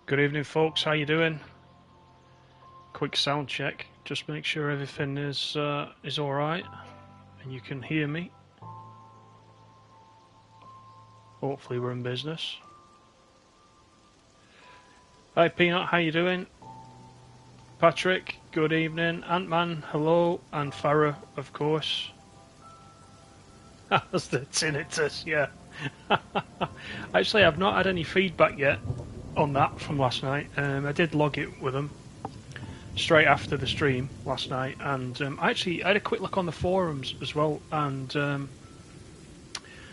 Good evening, folks. How you doing? Quick sound check. Just make sure everything is all right, and you can hear me. Hopefully, we're in business. Hi, Peanut. How you doing? Patrick. Good evening. Ant-Man. Hello, and Farah, of course. That's the tinnitus. Yeah. Actually, I've not had any feedback yet on that from last night. I did log it with them straight after the stream last night, and I had a quick look on the forums as well, and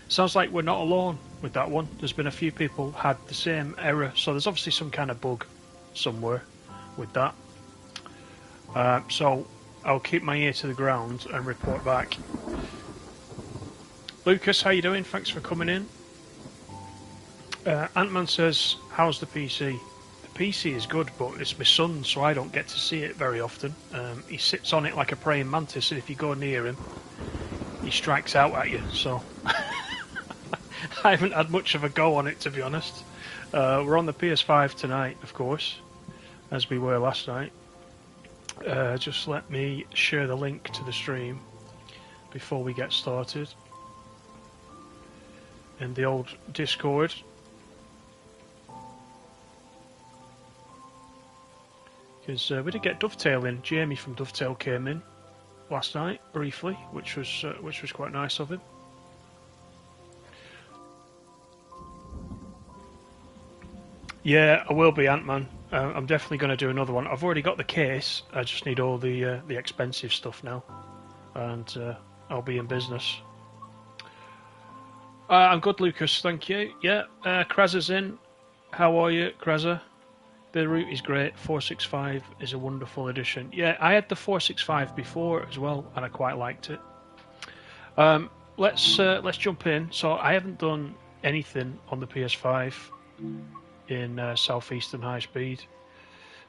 sounds like we're not alone with that one. There's been a few people had the same error, so there's obviously some kind of bug somewhere with that. So I'll keep my ear to the ground and report back. Lucas, how you doing? Thanks for coming in. Ant-Man says, how's the PC? The PC is good, but it's my son, so I don't get to see it very often. He sits on it like a praying mantis, and if you go near him, he strikes out at you, so I haven't had much of a go on it, to be honest. We're on the PS5 tonight, of course, as we were last night. Just let me share the link to the stream before we get started in the old Discord. Because we did get Dovetail in. Jamie from Dovetail came in last night briefly, which was quite nice of him. Yeah, I will be, Ant-Man. I'm definitely going to do another one. I've already got the case. I just need all the expensive stuff now, and I'll be in business. I'm good, Lucas. Thank you. Yeah, Krazza's in. How are you, Krazza? The route is great. 465 is a wonderful addition. Yeah, I had the 465 before as well, and I quite liked it. Let's jump in. So I haven't done anything on the PS5 in Southeastern High Speed.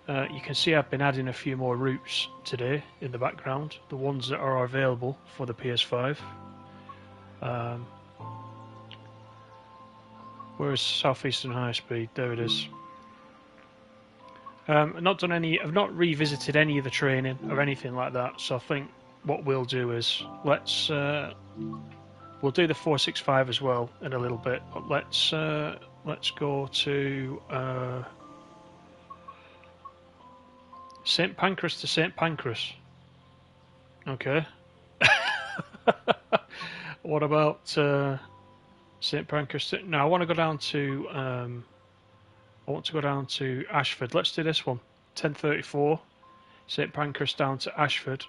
You can see I've been adding a few more routes today in the background, the ones that are available for the PS5. Where's Southeastern High Speed? There it is. I've not revisited any of the training or anything like that. So I think what we'll do is we'll do the 465 as well in a little bit. But let's go to St Pancras to St Pancras. Okay. What about St Pancras? No, I want to go down to. I want to go down to Ashford. Let's do this one. 10:34. St Pancras down to Ashford.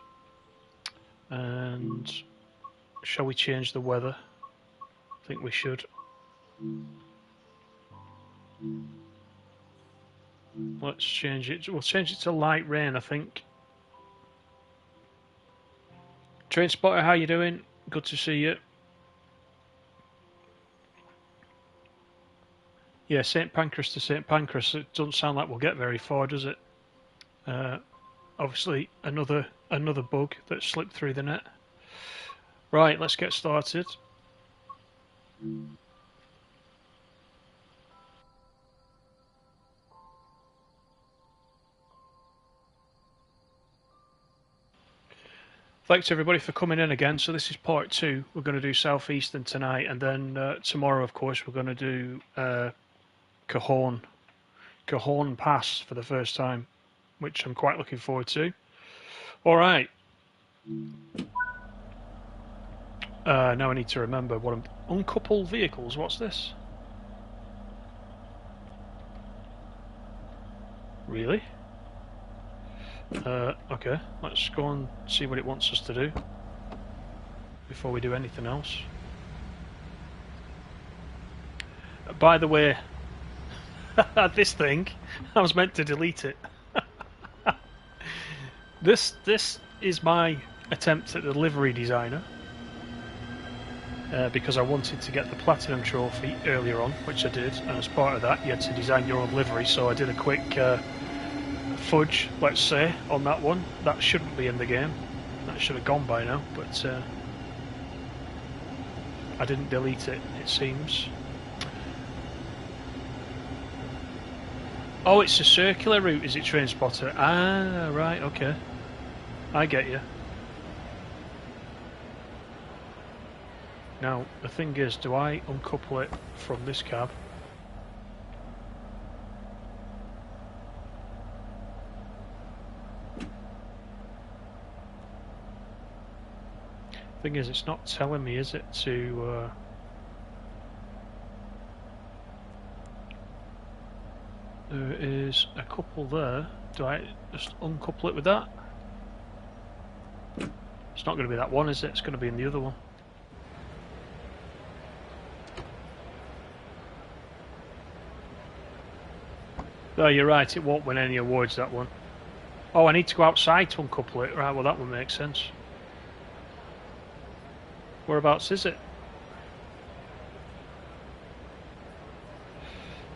And shall we change the weather? I think we should. Let's change it. We'll change it to light rain, I think. Train Spotter, how you doing? Good to see you. Yeah, St Pancras to St Pancras. It doesn't sound like we'll get very far, does it? Obviously, another bug that slipped through the net. Right, let's get started. Thanks everybody for coming in again. So this is part 2. We're going to do Southeastern tonight, and then tomorrow, of course, we're going to do Cajon Pass for the first time, which I'm quite looking forward to. All right. Now I need to remember what I'm... Uncoupled vehicles, what's this? Really? Okay, let's go and see what it wants us to do before we do anything else. By the way, this thing, I was meant to delete it. This is my attempt at the livery designer, because I wanted to get the Platinum Trophy earlier on, which I did, and as part of that you had to design your own livery, so I did a quick fudge, let's say, on that one. That shouldn't be in the game. That should have gone by now, but I didn't delete it, it seems. Oh, it's a circular route, is it, Train Spotter? Ah, right, okay. I get you. Now, the thing is, do I uncouple it from this cab? Thing is, it's not telling me, is it, to... There is a couple there. Do I just uncouple it with that? It's not going to be that one, is it? It's going to be in the other one. No, you're right, it won't win any awards, that one. Oh, I need to go outside to uncouple it. Right, well that would make sense. Whereabouts is it?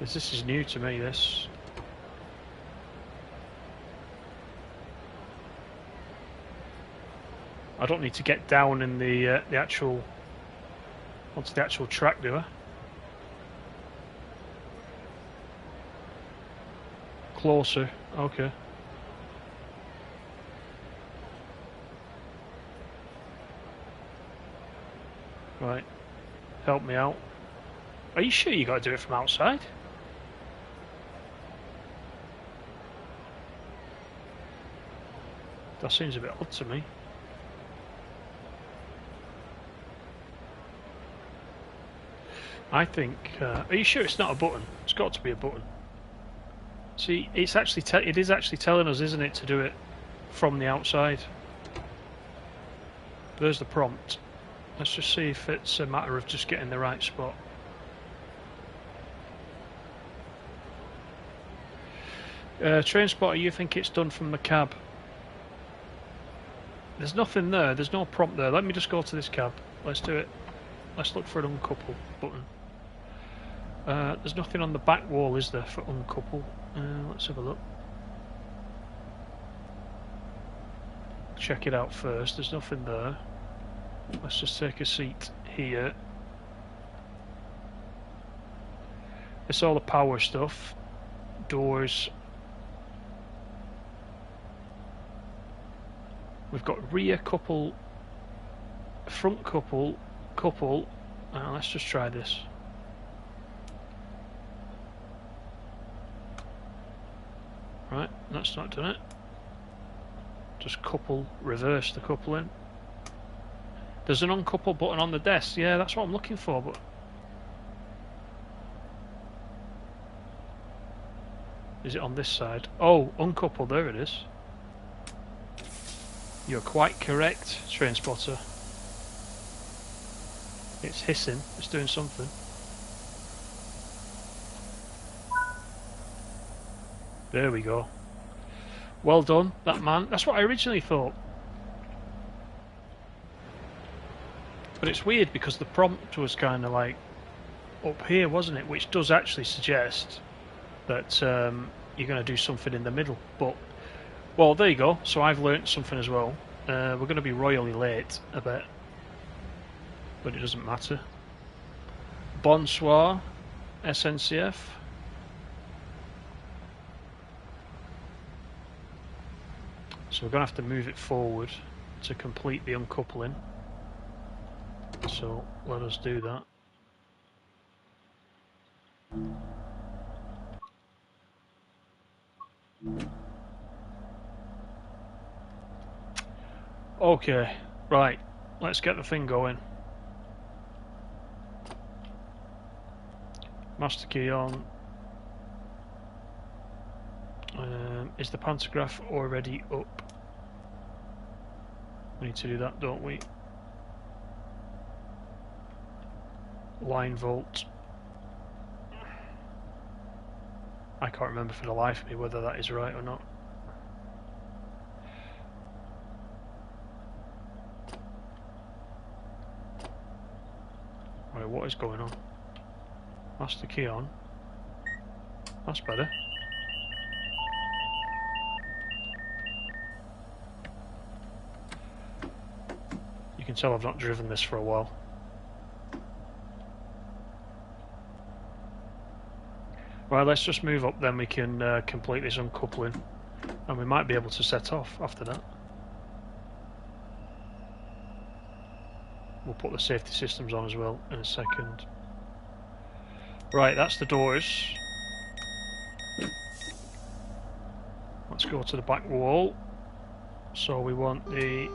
This is new to me, this. I don't need to get down in the actual... onto the actual track, do I? Closer, okay. Right, help me out. Are you sure you got to do it from outside? That seems a bit odd to me. I think... are you sure it's not a button? It's got to be a button. See, it's actually it is actually telling us, isn't it, to do it from the outside. There's the prompt. Let's just see if it's a matter of just getting the right spot. Train Spotter, you think it's done from the cab? There's nothing there. There's no prompt there. Let me just go to this cab. Let's do it. Let's look for an uncouple button. There's nothing on the back wall, is there, for uncouple? Let's have a look. Check it out first. There's nothing there. Let's just take a seat here. It's all the power stuff. Doors. We've got rear couple, front couple. Let's just try this. Right, that's not done it. Just couple, reverse the coupling. There's an uncouple button on the desk. Yeah, that's what I'm looking for, but... Is it on this side? Oh, uncouple, there it is. You're quite correct, Train Spotter. It's hissing, it's doing something. There we go. Well done, that man. That's what I originally thought. But it's weird because the prompt was kind of like up here, wasn't it? Which does actually suggest that you're going to do something in the middle. But, well, there you go. So I've learnt something as well. We're going to be royally late a bit. But it doesn't matter. Bonsoir, SNCF. So we're going to have to move it forward to complete the uncoupling. So let us do that. Okay, right, let's get the thing going. Master key on. Is the pantograph already up? We need to do that, don't we? Line volt. I can't remember for the life of me whether that is right or not. Right, what is going on? Master key on. That's better. You can tell I've not driven this for a while. Right, let's just move up, then we can complete this uncoupling, and we might be able to set off after that. We'll put the safety systems on as well in a second. Right, that's the doors. Let's go to the back wall. So we want the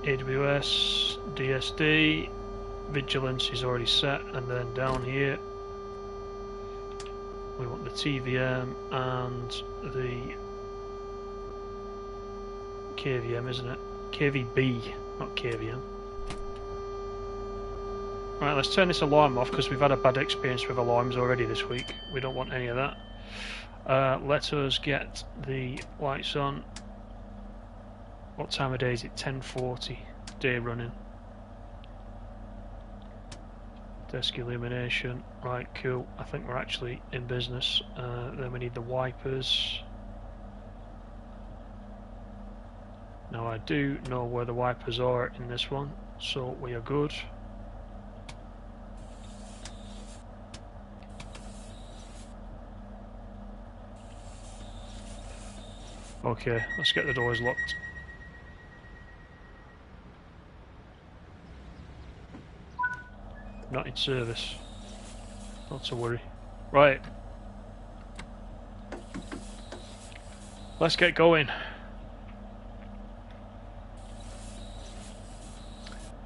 AWS, DSD, vigilance is already set, and then down here we want the TVM and the KVM, isn't it? KVB, not KVM. Right, let's turn this alarm off because we've had a bad experience with alarms already this week. We don't want any of that. Let us get the lights on. What time of day is it? 10:40. Day running. Desk illumination. Right, cool. I think we're actually in business. Then we need the wipers. Now I do know where the wipers are in this one, so we are good. Okay, let's get the doors locked. Not in service. Not to worry. Right. Let's get going.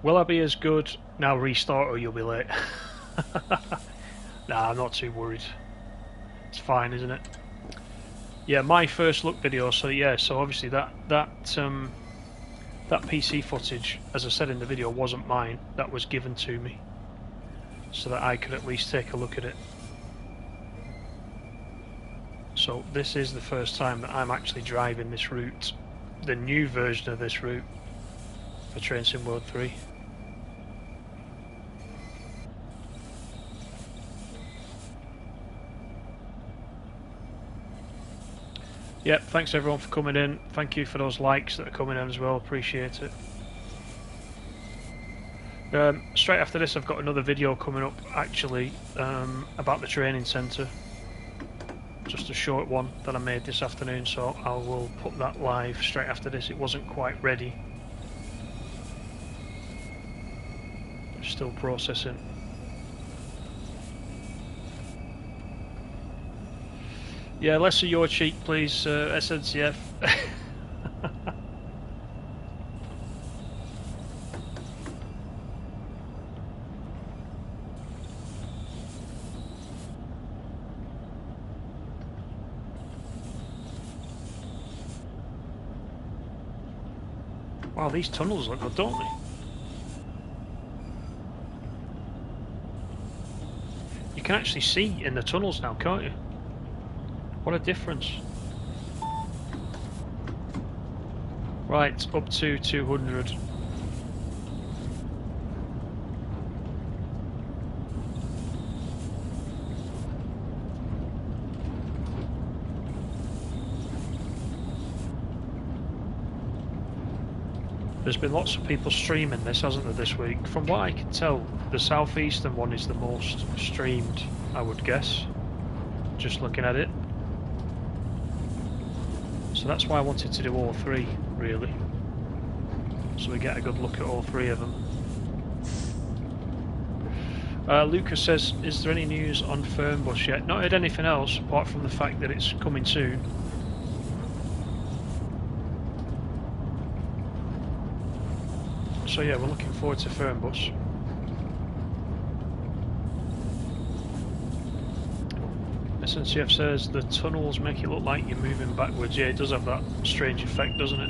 Will I be as good? Now restart or you'll be late. Nah, I'm not too worried. It's fine, isn't it? Yeah, my first look video, so yeah, so obviously that PC footage, as I said in the video, wasn't mine. That was given to me, so that I could at least take a look at it. So this is the first time that I'm actually driving this route, the new version of this route for Train Sim World 3. Yep, thanks everyone for coming in. Thank you for those likes that are coming in as well, appreciate it. Straight after this I've got another video coming up actually about the training centre. Just a short one that I made this afternoon, so I will put that live straight after this. It wasn't quite ready. Still processing. Yeah, less of your cheek please, SNCF. Wow, these tunnels look good, don't they? You can actually see in the tunnels now, can't you? What a difference. Right, up to 200. There's been lots of people streaming this, hasn't there, this week? From what I can tell, the southeastern one is the most streamed, I would guess. Just looking at it. So that's why I wanted to do all three, really. So we get a good look at all three of them. Lucas says, is there any news on Fernbus yet? Not heard anything else, apart from the fact that it's coming soon. So yeah, we're looking forward to Fernbus. SNCF says the tunnels make it look like you're moving backwards. Yeah, it does have that strange effect, doesn't it?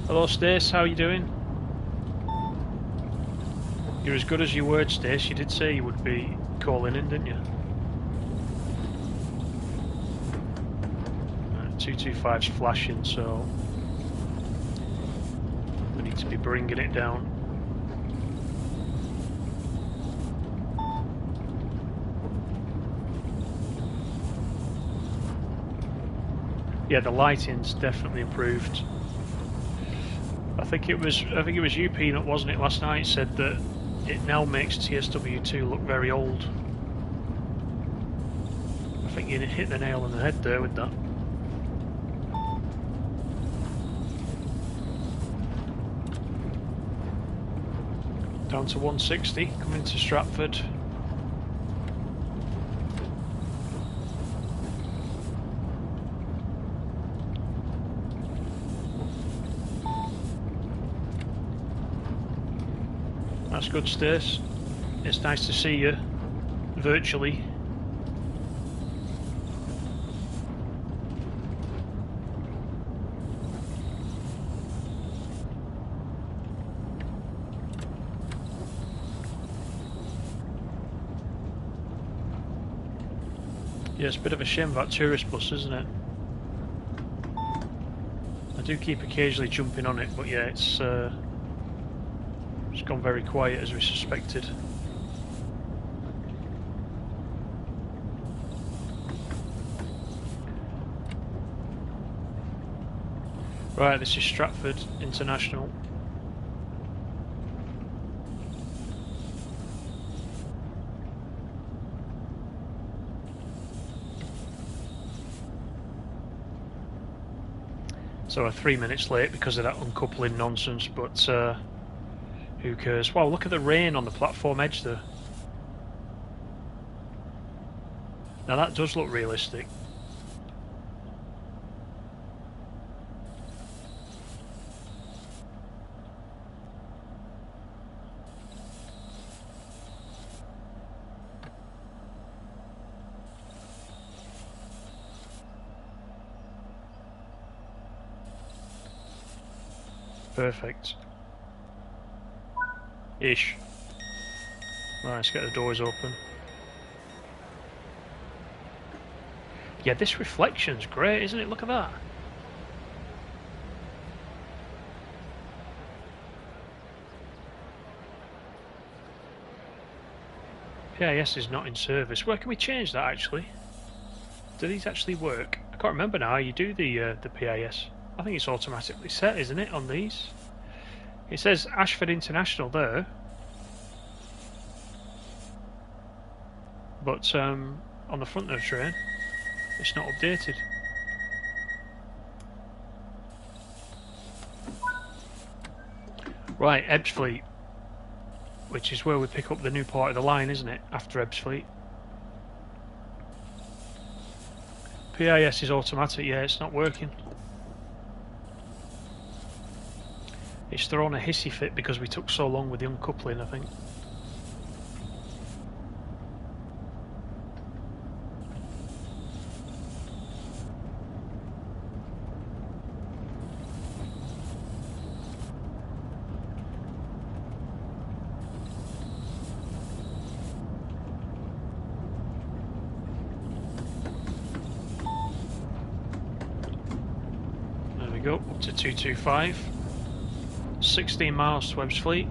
Hello Stace, how are you doing? You're as good as your word, Stace. You did say you would be calling in, didn't you? 225's flashing, so we need to be bringing it down. Yeah, the lighting's definitely improved. I think it was you, Peanut, wasn't it? Last night said that it now makes TSW2 look very old. I think you hit the nail on the head there with that. Down to 160, coming to Stratford. That's good, Stace. It's nice to see you virtually. Yeah, it's a bit of a shame about tourist bus, isn't it? I do keep occasionally jumping on it, but yeah, it's gone very quiet as we suspected. Right, this is Stratford International. So we're 3 minutes late because of that uncoupling nonsense, but who cares? Wow, look at the rain on the platform edge there. Now that does look realistic. Perfect. Ish. Right, let's get the doors open. Yeah, this reflection's great, isn't it? Look at that. PIS is not in service. Where can we change that actually? Do these actually work? I can't remember now how you do the PIS. I think it's automatically set, isn't it, on these? It says Ashford International there. But on the front of the train, it's not updated. Right, Ebbsfleet, which is where we pick up the new part of the line, isn't it? After Ebbsfleet. PIS is automatic, yeah, it's not working. It's thrown a hissy fit because we took so long with the uncoupling, I think. There we go, up to 225. 16 miles to Ebbsfleet.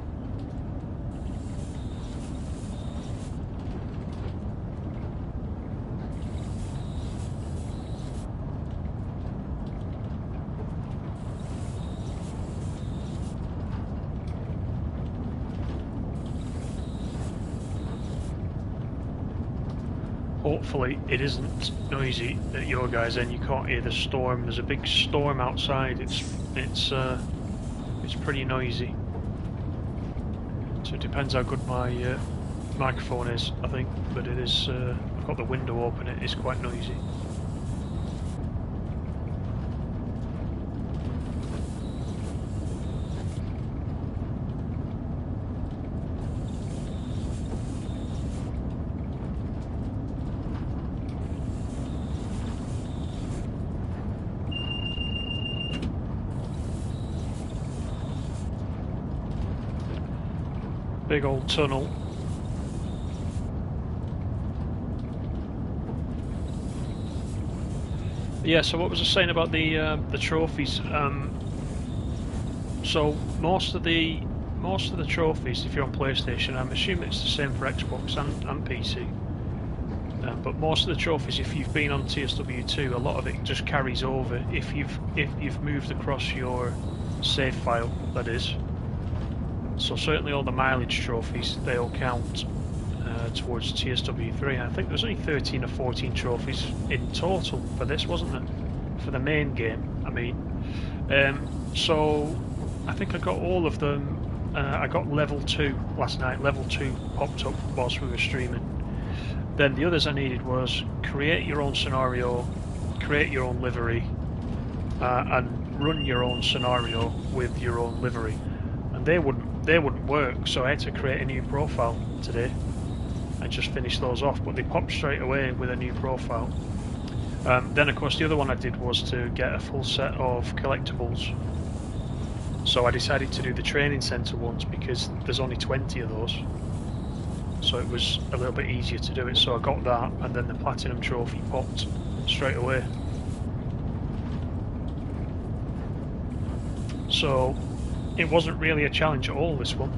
Hopefully it isn't noisy at your guys' end. You can't hear the storm. There's a big storm outside. It's pretty noisy. So it depends how good my microphone is, I think. But it is. I've got the window open. It is quite noisy. Big old tunnel. Yeah, so what was I saying about the trophies? So most of the trophies, if you're on PlayStation, I'm assuming it's the same for Xbox and PC. But most of the trophies, if you've been on TSW2, a lot of it just carries over if you've moved across your save file, that is. So certainly all the mileage trophies, they all count towards TSW3. I think there's only 13 or 14 trophies in total for this, wasn't there? For the main game, I mean. So I think I got all of them. I got level 2 last night. Level 2 popped up whilst we were streaming. Then the others I needed was create your own scenario, create your own livery, and run your own scenario with your own livery. And they wouldn't work, so I had to create a new profile today. I just finished those off, but they popped straight away with a new profile. Then of course the other one I did was to get a full set of collectibles. So I decided to do the training centre ones because there's only 20 of those. So it was a little bit easier to do it, so I got that, and then the platinum trophy popped straight away. So it wasn't really a challenge at all, this one.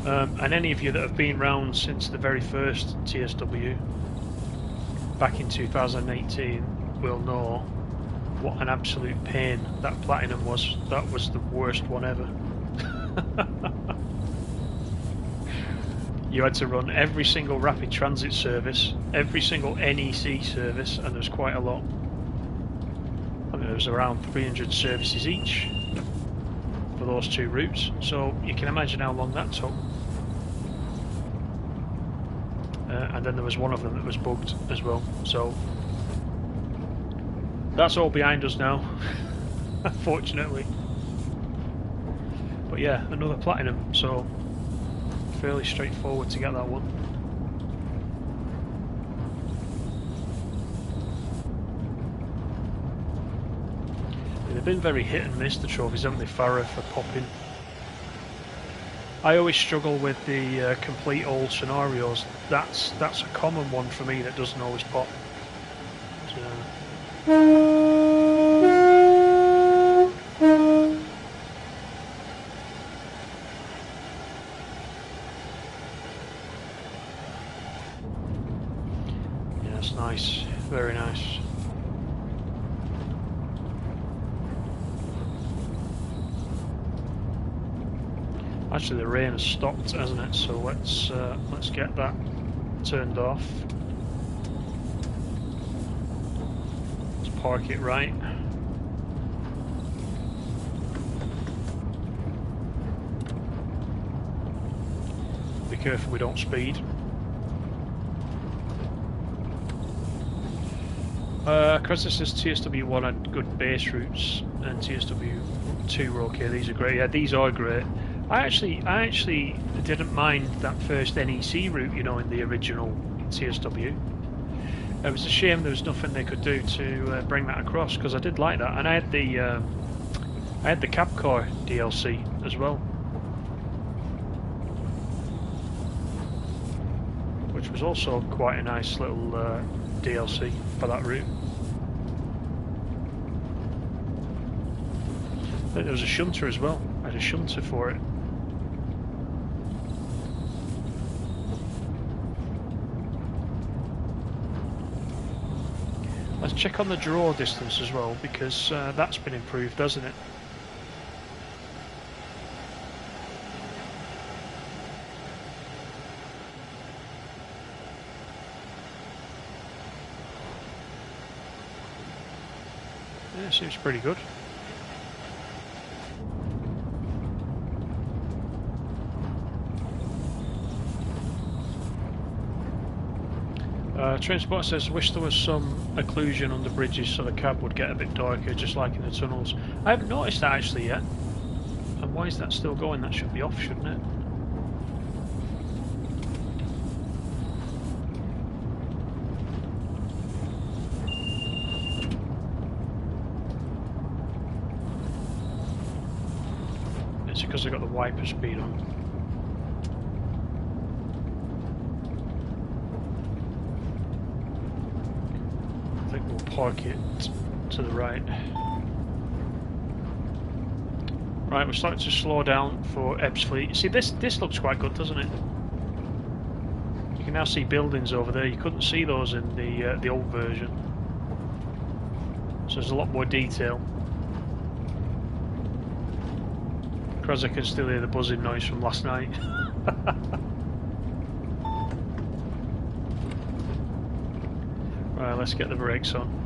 And any of you that have been round since the very first TSW back in 2018 will know what an absolute pain that platinum was. That was the worst one ever. You had to run every single rapid transit service, every single NEC service, and there's quite a lot. I think there was around 300 services each for those two routes, so you can imagine how long that took. And then there was one of them that was bugged as well, so that's all behind us now, fortunately. But yeah, another platinum, so fairly straightforward to get that one. They've been very hit and miss, the trophies, haven't they, Farah, for popping. I always struggle with the complete all scenarios. That's a common one for me that doesn't always pop. So. Yeah, that's nice. Very nice. Actually, the rain has stopped, hasn't it? So let's get that turned off. Let's park it right. Be careful we don't speed. Because this is TSW1 had good base routes, and TSW2 were okay. These are great. Yeah, these are great. I actually didn't mind that first NEC route, you know, in the original TSW. It was a shame there was nothing they could do to bring that across, because I did like that, and I had the cab car DLC as well, which was also quite a nice little DLC for that route. I think there was a shunter as well. I had a shunter for it. Let's check on the draw distance as well, because that's been improved, hasn't it? Yeah, seems pretty good. Transport says, wish there was some occlusion on the bridges so the cab would get a bit darker, just like in the tunnels. I haven't noticed that actually yet. And why is that still going? That should be off, shouldn't it? It's because I've got the wiper speed on. Park it to the right. Right, we're starting to slow down for Ebbsfleet. See, this looks quite good, doesn't it? You can now see buildings over there. You couldn't see those in the old version. So there's a lot more detail. Because I can still hear the buzzing noise from last night. Right, let's get the brakes on.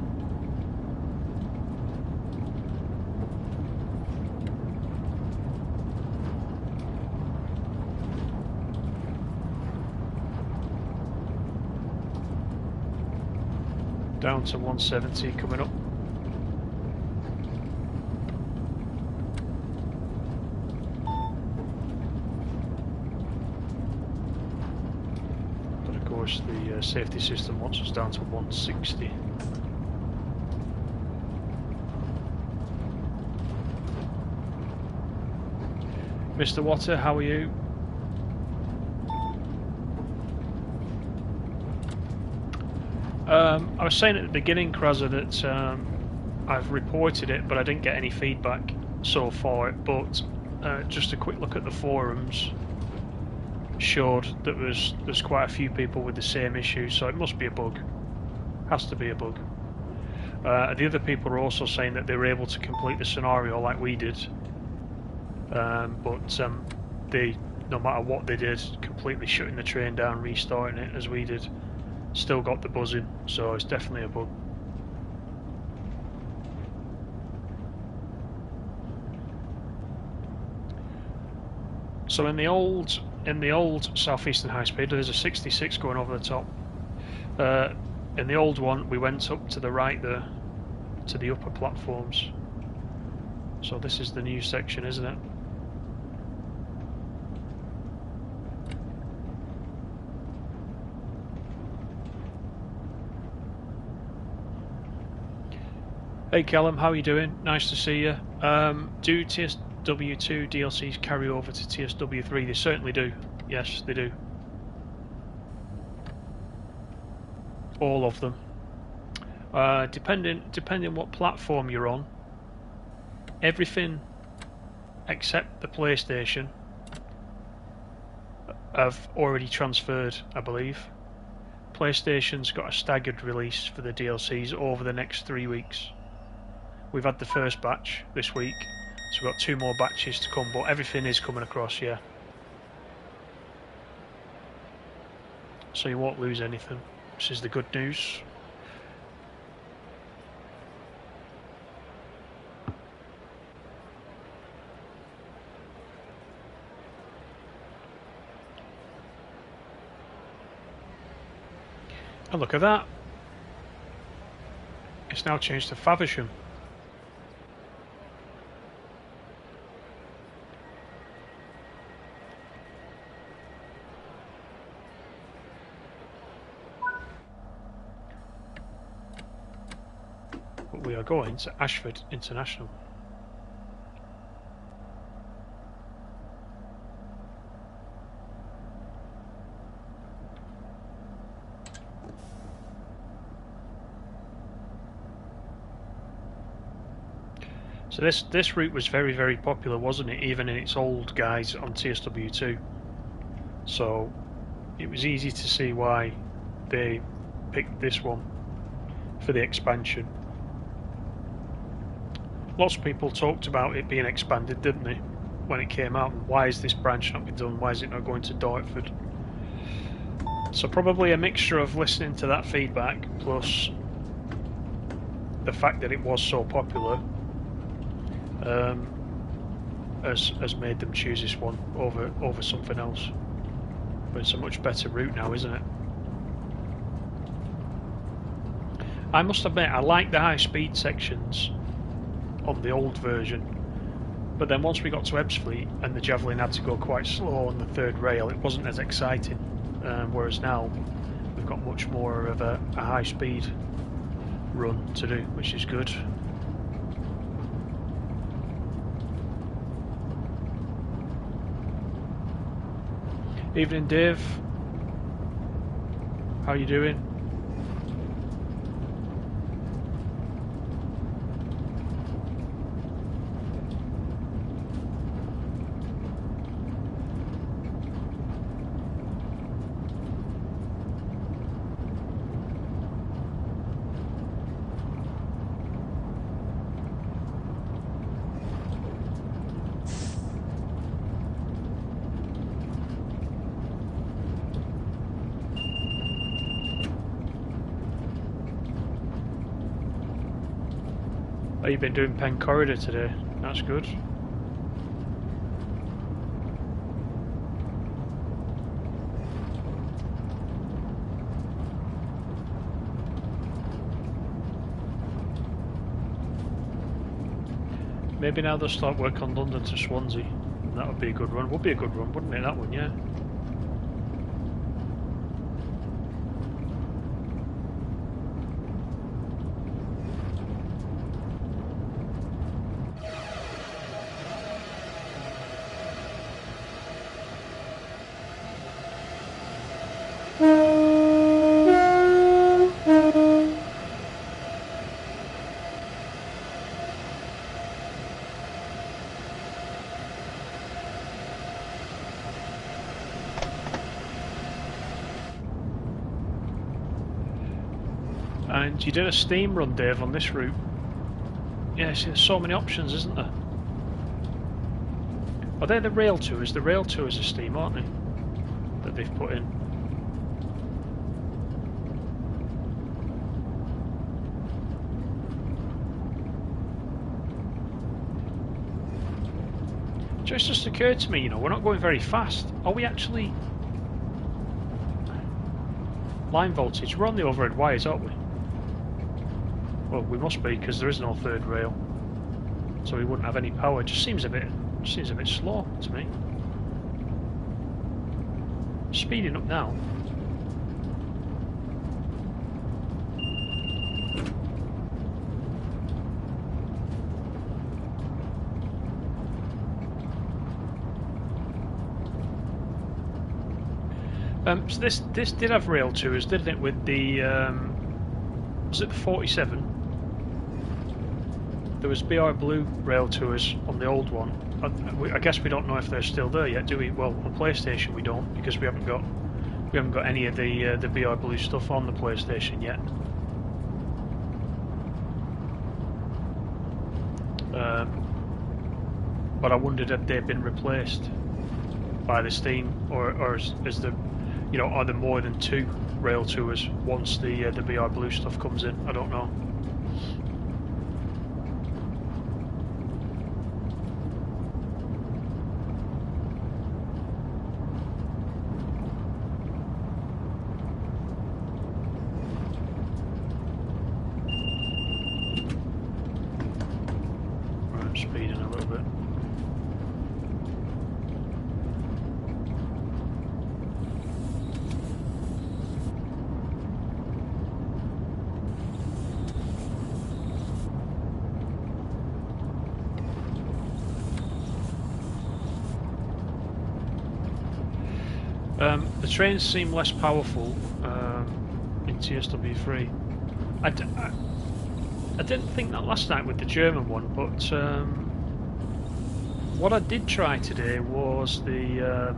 Down to 170 coming up. But of course the safety system wants us down to 160. Mr. Water, how are you? I was saying at the beginning, Kraza, that I've reported it, but I didn't get any feedback so far. But just a quick look at the forums showed that there's quite a few people with the same issue, so it must be a bug. Has to be a bug. The other people are also saying that they were able to complete the scenario like we did, but they, no matter what they did, completely shutting the train down, restarting it as we did, still got the buzzing, so it's definitely a bug. So in the old Southeastern High Speed, there's a 66 going over the top. In the old one, we went up to the right there, to the upper platforms. So this is the new section, isn't it? Hey Callum, how are you doing? Nice to see you. Do TSW2 DLCs carry over to TSW3? They certainly do. Yes, they do. All of them. Depending what platform you're on, everything except the PlayStation have already transferred, I believe. PlayStation's got a staggered release for the DLCs over the next 3 weeks. We've had the first batch this week, so we've got 2 more batches to come, but everything is coming across, yeah. So you won't lose anything. This is the good news. And look at that. It's now changed to Faversham. But we are going to Ashford International. So this route was very popular, wasn't it? Even in its old guise on TSW2. So it was easy to see why they picked this one for the expansion. Lots of people talked about it being expanded, didn't they, when it came out? And why is this branch not been done? Why is it not going to Dartford? So probably a mixture of listening to that feedback plus the fact that it was so popular has made them choose this one over something else. But it's a much better route now, isn't it? I must admit, I like the high speed sections on the old version, but then once we got to Ebbsfleet and the Javelin had to go quite slow on the third rail, it wasn't as exciting, whereas now we've got much more of a high speed run to do, which is good. Evening, Dave. How you doing? Oh, you've been doing Pen Corridor today. That's good. Maybe now they'll start work on London to Swansea. That would be a good run. Would be a good run, wouldn't it? That one, yeah. And you did a steam run, Dave, on this route. Yes, there's so many options, isn't there? Are they the rail tours? The rail tours are steam, aren't they? That they've put in. Just occurred to me, you know, we're not going very fast. Are we actually... Line voltage, we're on the overhead wires, aren't we? Well, we must be, because there is no third rail. So we wouldn't have any power. It just seems a bit slow to me. Speeding up now. So this did have rail tours, didn't it? With the was it the 47? There was BR Blue rail tours on the old one. I guess we don't know if they're still there yet, do we? Well, on PlayStation we don't, because we haven't got any of the BR Blue stuff on the PlayStation yet. But I wondered if they'd been replaced by the Steam, or is the, you know, are there more than 2 rail tours once the BR Blue stuff comes in? I don't know. Right, I'm speeding a little bit. The trains seem less powerful in TSW3. I didn't think that last night with the German one, but what I did try today was the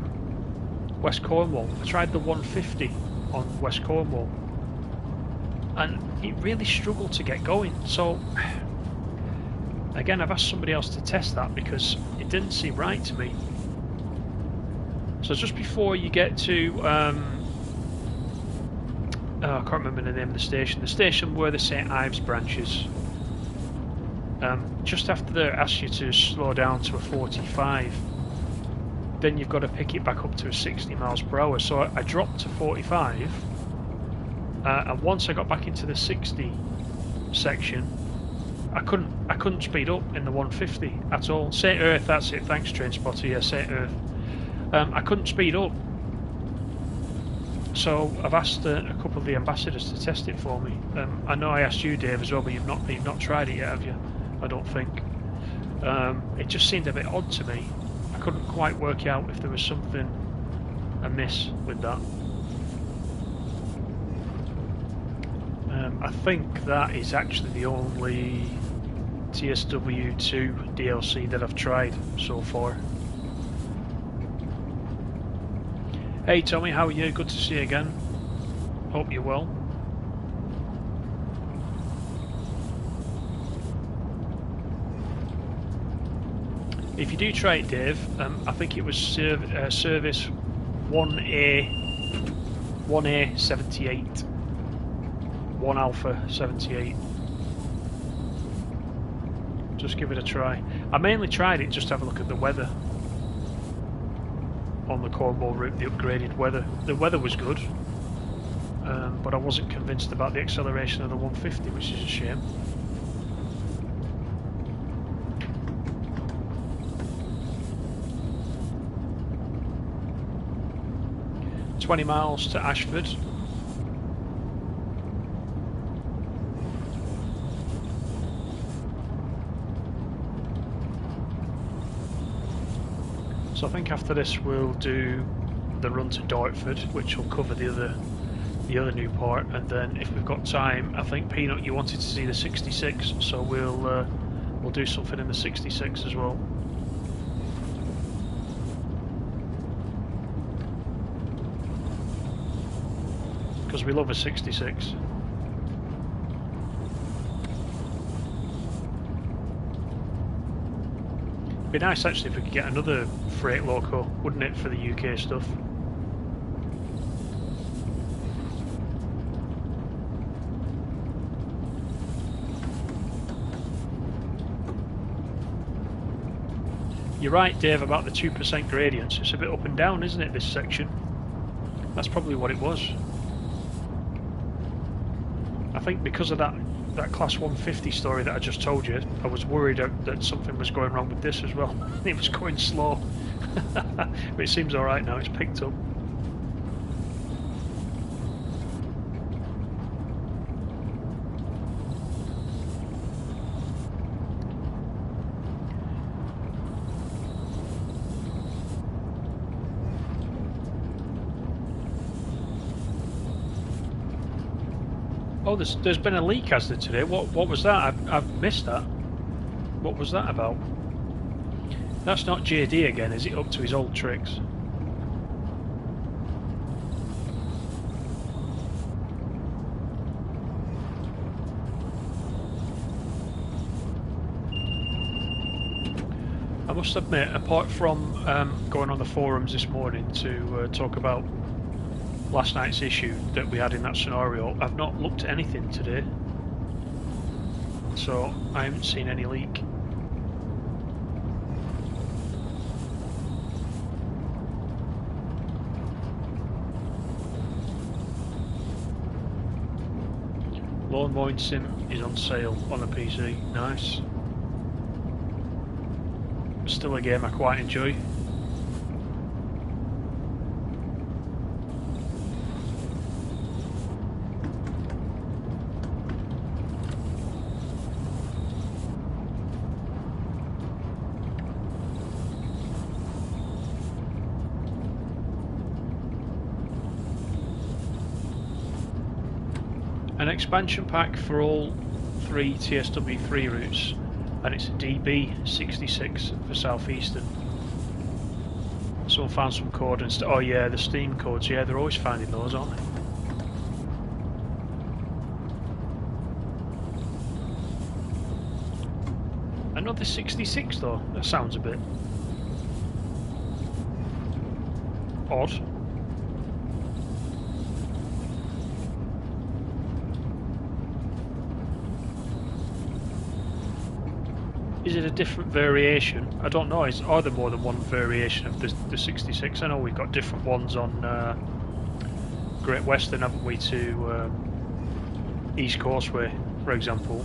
West Cornwall. I tried the 150 on West Cornwall, and it really struggled to get going. So again, I've asked somebody else to test that because it didn't seem right to me. So just before you get to, I can't remember the name of the station where the St Ives branch is, just after they ask you to slow down to a 45, then you've got to pick it back up to a 60 miles per hour. So I dropped to 45, and once I got back into the 60 section, I couldn't speed up in the 150 at all. St Earth, that's it. Thanks, Train Spotter. Yeah, St Earth. I couldn't speed up, so I've asked a couple of the ambassadors to test it for me. I know I asked you, Dave, as well, but you've not tried it yet, have you? I don't think. It just seemed a bit odd to me. I couldn't quite work out if there was something amiss with that. I think that is actually the only TSW2 DLC that I've tried so far. Hey Tommy, how are you? Good to see you again. Hope you're well. If you do try it, Dave, I think it was service 1A78, 1 Alpha 78. Just give it a try. I mainly tried it just to have a look at the weather on the Cornwall route, the upgraded weather. The weather was good, but I wasn't convinced about the acceleration of the 150, which is a shame. "20 miles to Ashford." So I think after this we'll do the run to Dartford, which will cover the other new part, and then if we've got time, I think Peanut, you wanted to see the 66, so we'll do something in the 66 as well. Because we love a 66. It'd be nice actually if we could get another freight loco, wouldn't it, for the UK stuff? You're right, Dave, about the 2% gradients. It's a bit up and down, isn't it, this section? That's probably what it was. I think because of that Class 150 story that I just told you, I was worried that something was going wrong with this as well. It was going slow. But it seems alright now, it's picked up. Oh, there's been a leak, has there, today? What was that? I've missed that. What was that about? That's not JD again, is it? Up to his old tricks. I must admit, apart from going on the forums this morning to talk about last night's issue that we had in that scenario, I've not looked at anything today, so I haven't seen any leak. Lawn Mowing Sim is on sale on the PC. Nice. Still a game I quite enjoy. An expansion pack for all 3 TSW3 routes, and it's a DB66 for Southeastern. Someone found some code and oh yeah, the Steam codes, yeah, they're always finding those, aren't they? Another 66 though, that sounds a bit odd. Is it a different variation? I don't know. Are there more than one variation of the 66? I know we've got different ones on Great Western, haven't we, to East Causeway, for example.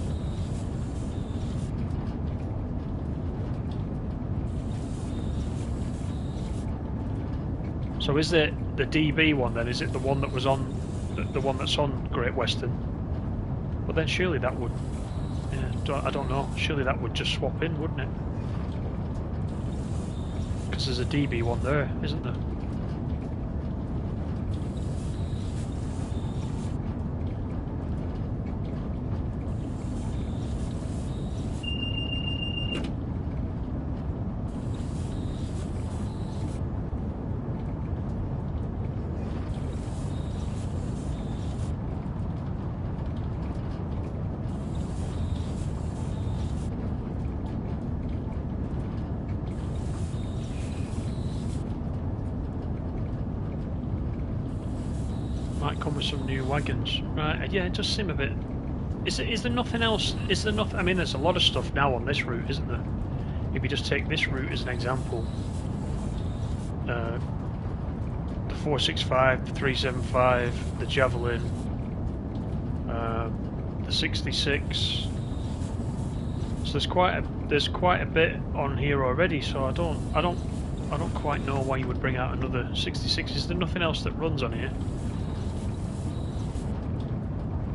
So is it the DB one then? Is it the one that was on the one that's on Great Western? But then surely that would. I don't know, surely that would just swap in, wouldn't it? Because there's a DB one there, isn't there? Might come with some new wagons. Right, yeah, it does seem a bit Is there nothing else? Is there nothing? I mean, there's a lot of stuff now on this route, isn't there? If you just take this route as an example, the 465, the 375, the Javelin, the 66. So there's quite a bit on here already. So I don't quite know why you would bring out another 66. Is there nothing else that runs on here?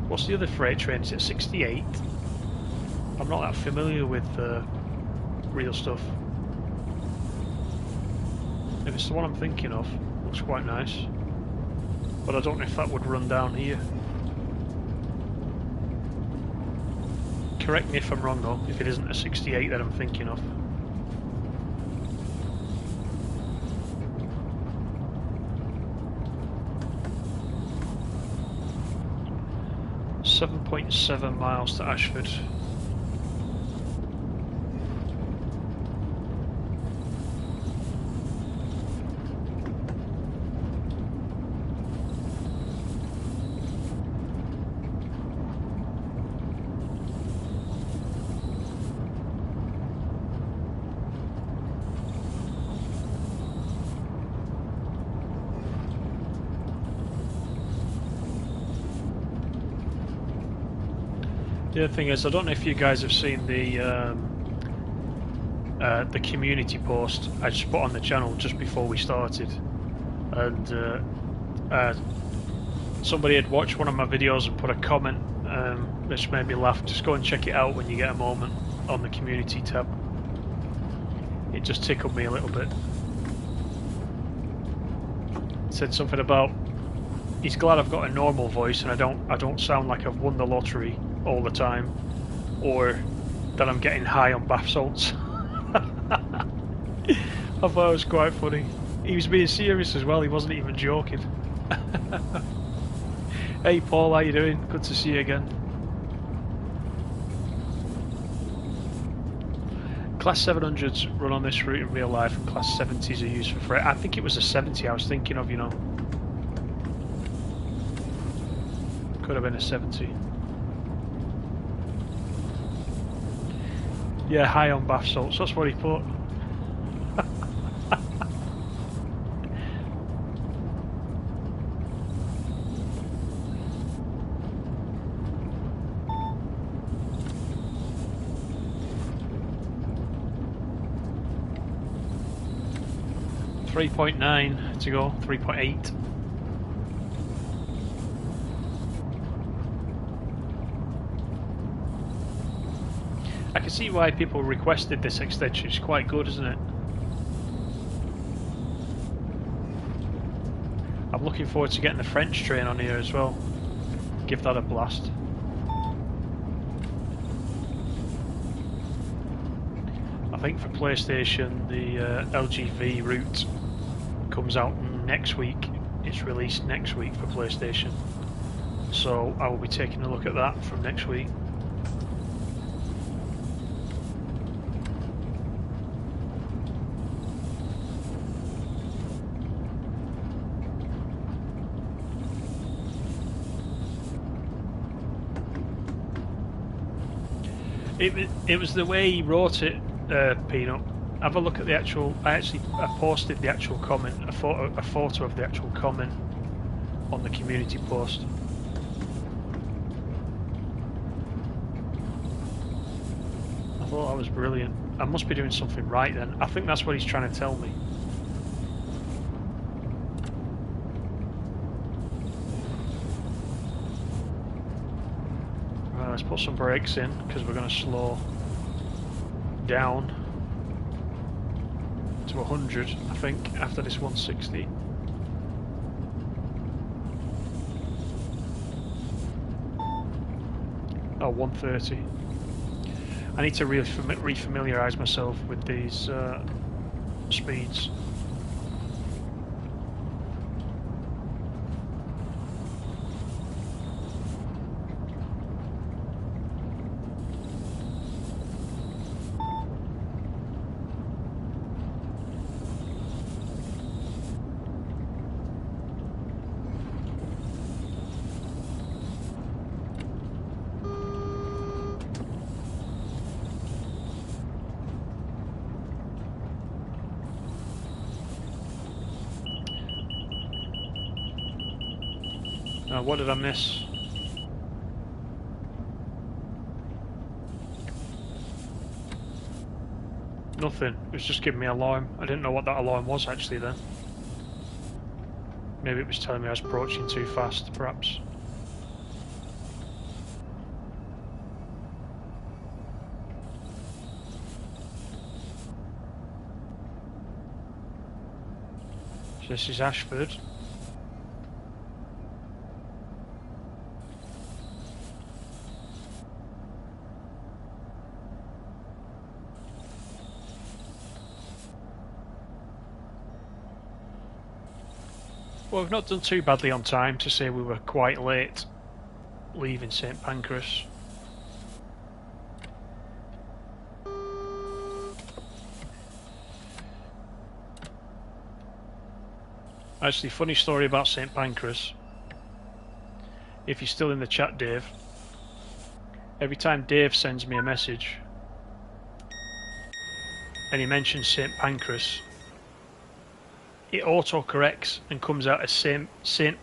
What's the other freight train? Is it 68? I'm not that familiar with real stuff. If it's the one I'm thinking of, looks quite nice. But I don't know if that would run down here. Correct me if I'm wrong though, if it isn't a 68 that I'm thinking of. .7 miles to Ashford. The other thing is, I don't know if you guys have seen the community post I just put on the channel just before we started, and somebody had watched one of my videos and put a comment which made me laugh. Just go and check it out when you get a moment on the community tab. It just tickled me a little bit. It said something about he's glad I've got a normal voice and I don't sound like I've won the lottery all the time, or that I'm getting high on bath salts. I thought it was quite funny. He was being serious as well, he wasn't even joking. Hey Paul, how you doing? Good to see you again. Class 700s run on this route in real life and Class 70s are used for freight. I think it was a 70 I was thinking of, you know. Could have been a 70. Yeah, high on bath salts, that's what he put. .9 to go, 3.8. I can see why people requested this extension. It's quite good, isn't it? I'm looking forward to getting the French train on here as well. Give that a blast. I think for PlayStation the LGV route comes out next week. It's released next week for PlayStation. So I will be taking a look at that from next week. It was the way he wrote it, Peanut. Have a look at the actual. I posted the actual comment, a photo of the actual comment on the community post. I thought that was brilliant. I must be doing something right then. I think that's what he's trying to tell me. Let's put some brakes in because we're going to slow down to 100, I think, after this 160. Oh, 130. I need to really refamiliarise myself with these speeds. What did I miss? Nothing. It was just giving me an alarm. I didn't know what that alarm was actually then. Maybe it was telling me I was approaching too fast, perhaps. So this is Ashford. Well, we've not done too badly on time to say we were quite late leaving St Pancras. Actually, funny story about St Pancras. If you're still in the chat, Dave, every time Dave sends me a message and he mentions St Pancras, it auto-corrects and comes out as Saint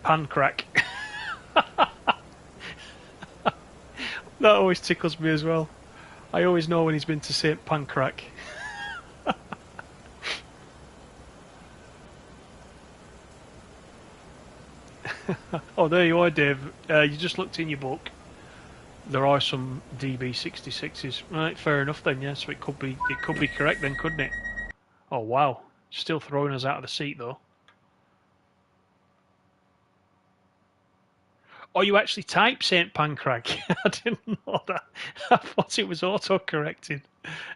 Pancrack. That always tickles me as well. I always know when he's been to Saint Pancrack. Oh, there you are, Dave. You just looked in your book. There are some DB66s. Right, fair enough then. Yeah, so it could be correct then, couldn't it? Oh wow, still throwing us out of the seat though. Oh, you actually type Saint Pancrack? I didn't know that. I thought it was auto-correcting.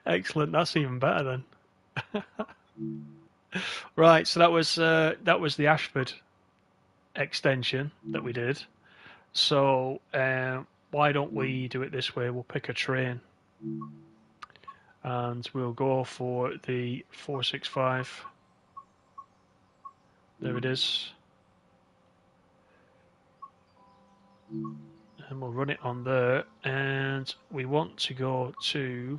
Excellent. That's even better then. Right, so that was the Ashford extension that we did. So why don't we do it this way? We'll pick a train and we'll go for the 465. There it is. And we'll run it on there, and we want to go to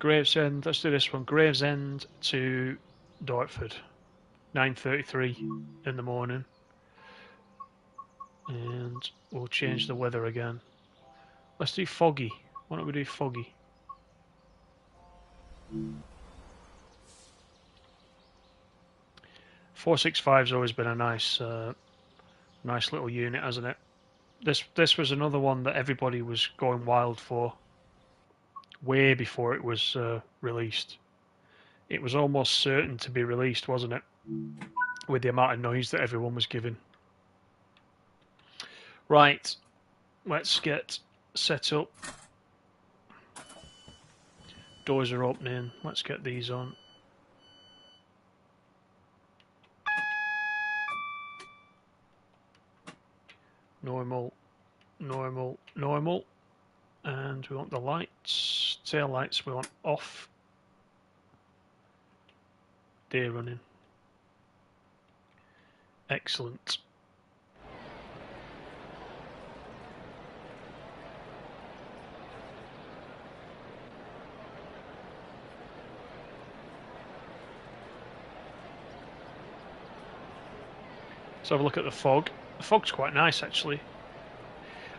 Gravesend. Let's do this one. Gravesend to Dartford, 9:33 in the morning, and we'll change the weather again. Let's do foggy. Why don't we do foggy? .465's always been a nice little unit, hasn't it? This was another one that everybody was going wild for way before it was released. It was almost certain to be released, wasn't it? With the amount of noise that everyone was giving. Right, let's get set up. Doors are opening. Let's get these on. Normal, normal, normal. And we want the lights, tail lights, we want off. Day running. Excellent. Let's have a look at the fog. The fog's quite nice actually.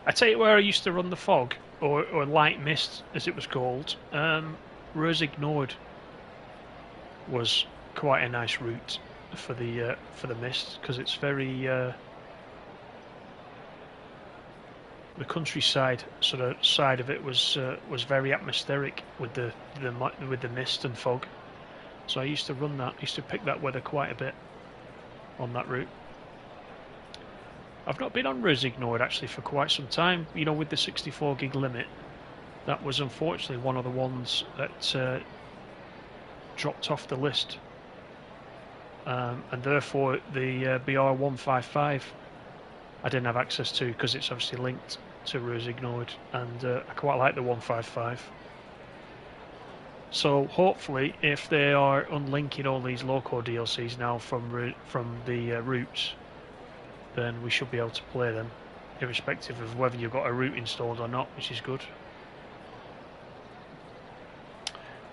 I tell you where I used to run the fog, or light mist as it was called. Rosignoid was quite a nice route for the mist, because it's very the countryside sort of side of it was very atmospheric with the mist and fog. So I used to run that. I used to pick that weather quite a bit on that route. I've not been on Rosignoid actually for quite some time. You know, with the 64 gig limit, that was unfortunately one of the ones that dropped off the list, and therefore the BR155 I didn't have access to, because it's obviously linked to Rosignoid, and I quite like the 155. So hopefully, if they are unlinking all these local DLCs now from the routes, then we should be able to play them, irrespective of whether you've got a route installed or not, which is good.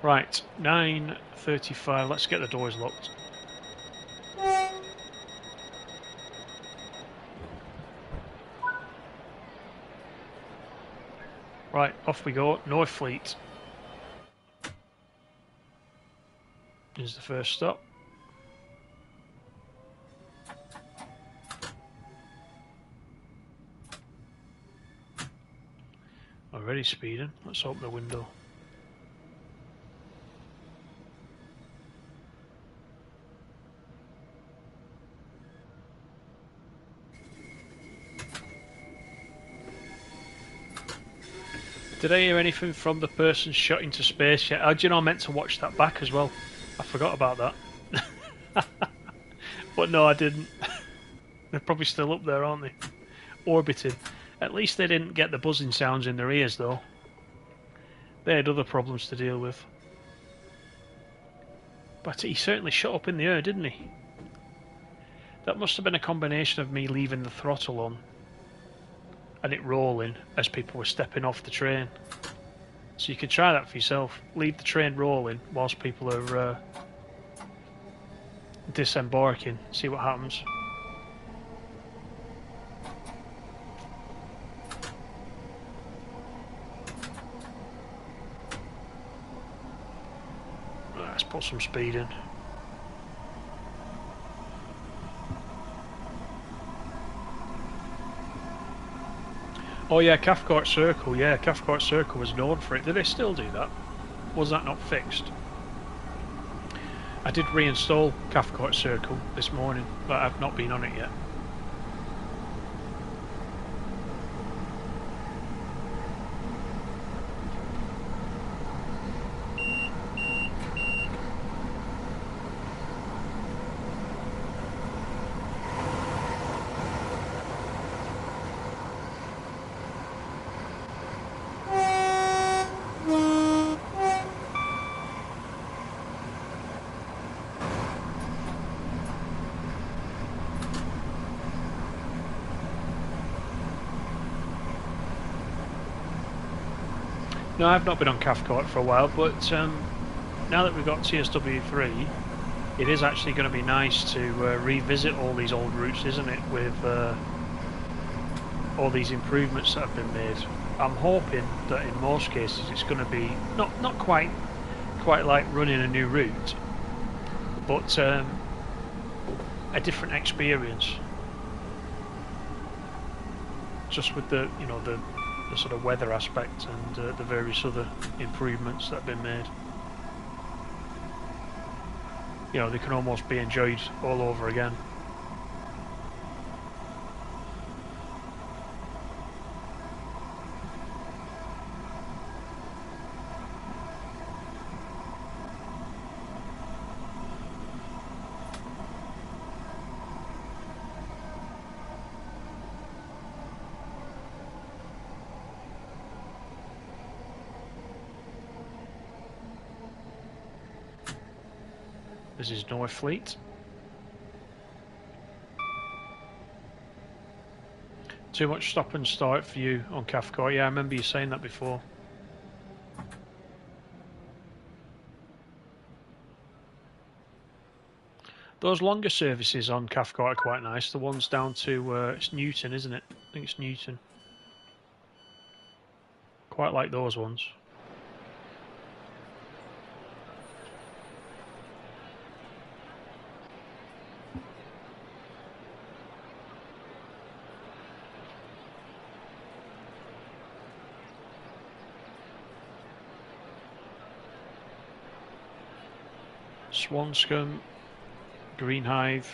Right, 9:35. Let's get the doors locked. Right, off we go. Northfleet is the first stop. Already speeding. Let's open the window. Did I hear anything from the person shot into space yet? Do you know I meant to watch that back as well? I forgot about that. But no, I didn't. They're probably still up there, aren't they? Orbiting. At least they didn't get the buzzing sounds in their ears, though. They had other problems to deal with. But he certainly shot up in the air, didn't he? That must have been a combination of me leaving the throttle on and it rolling as people were stepping off the train. So you can try that for yourself. Leave the train rolling whilst people are disembarking. See what happens. Let's put some speed in. Oh yeah, Cathcart Circle. Yeah, Cathcart Circle was known for it. Do they still do that? Was that not fixed? I did reinstall Cathcart Circle this morning, but I've not been on it yet. No, I've not been on Cathcart for a while, but now that we've got TSW3, it is actually going to be nice to revisit all these old routes, isn't it, with all these improvements that have been made. I'm hoping that in most cases it's going to be not quite like running a new route, but a different experience. Just with the the sort of weather aspect and the various other improvements that have been made. You know, they can almost be enjoyed all over again. This is Northfleet. Too much stop and start for you on Cathcart. Yeah, I remember you saying that before. Those longer services on Cathcart are quite nice. The ones down to it's Newton, isn't it? I think it's Newton. Quite like those ones. Swanscombe, Greenhithe.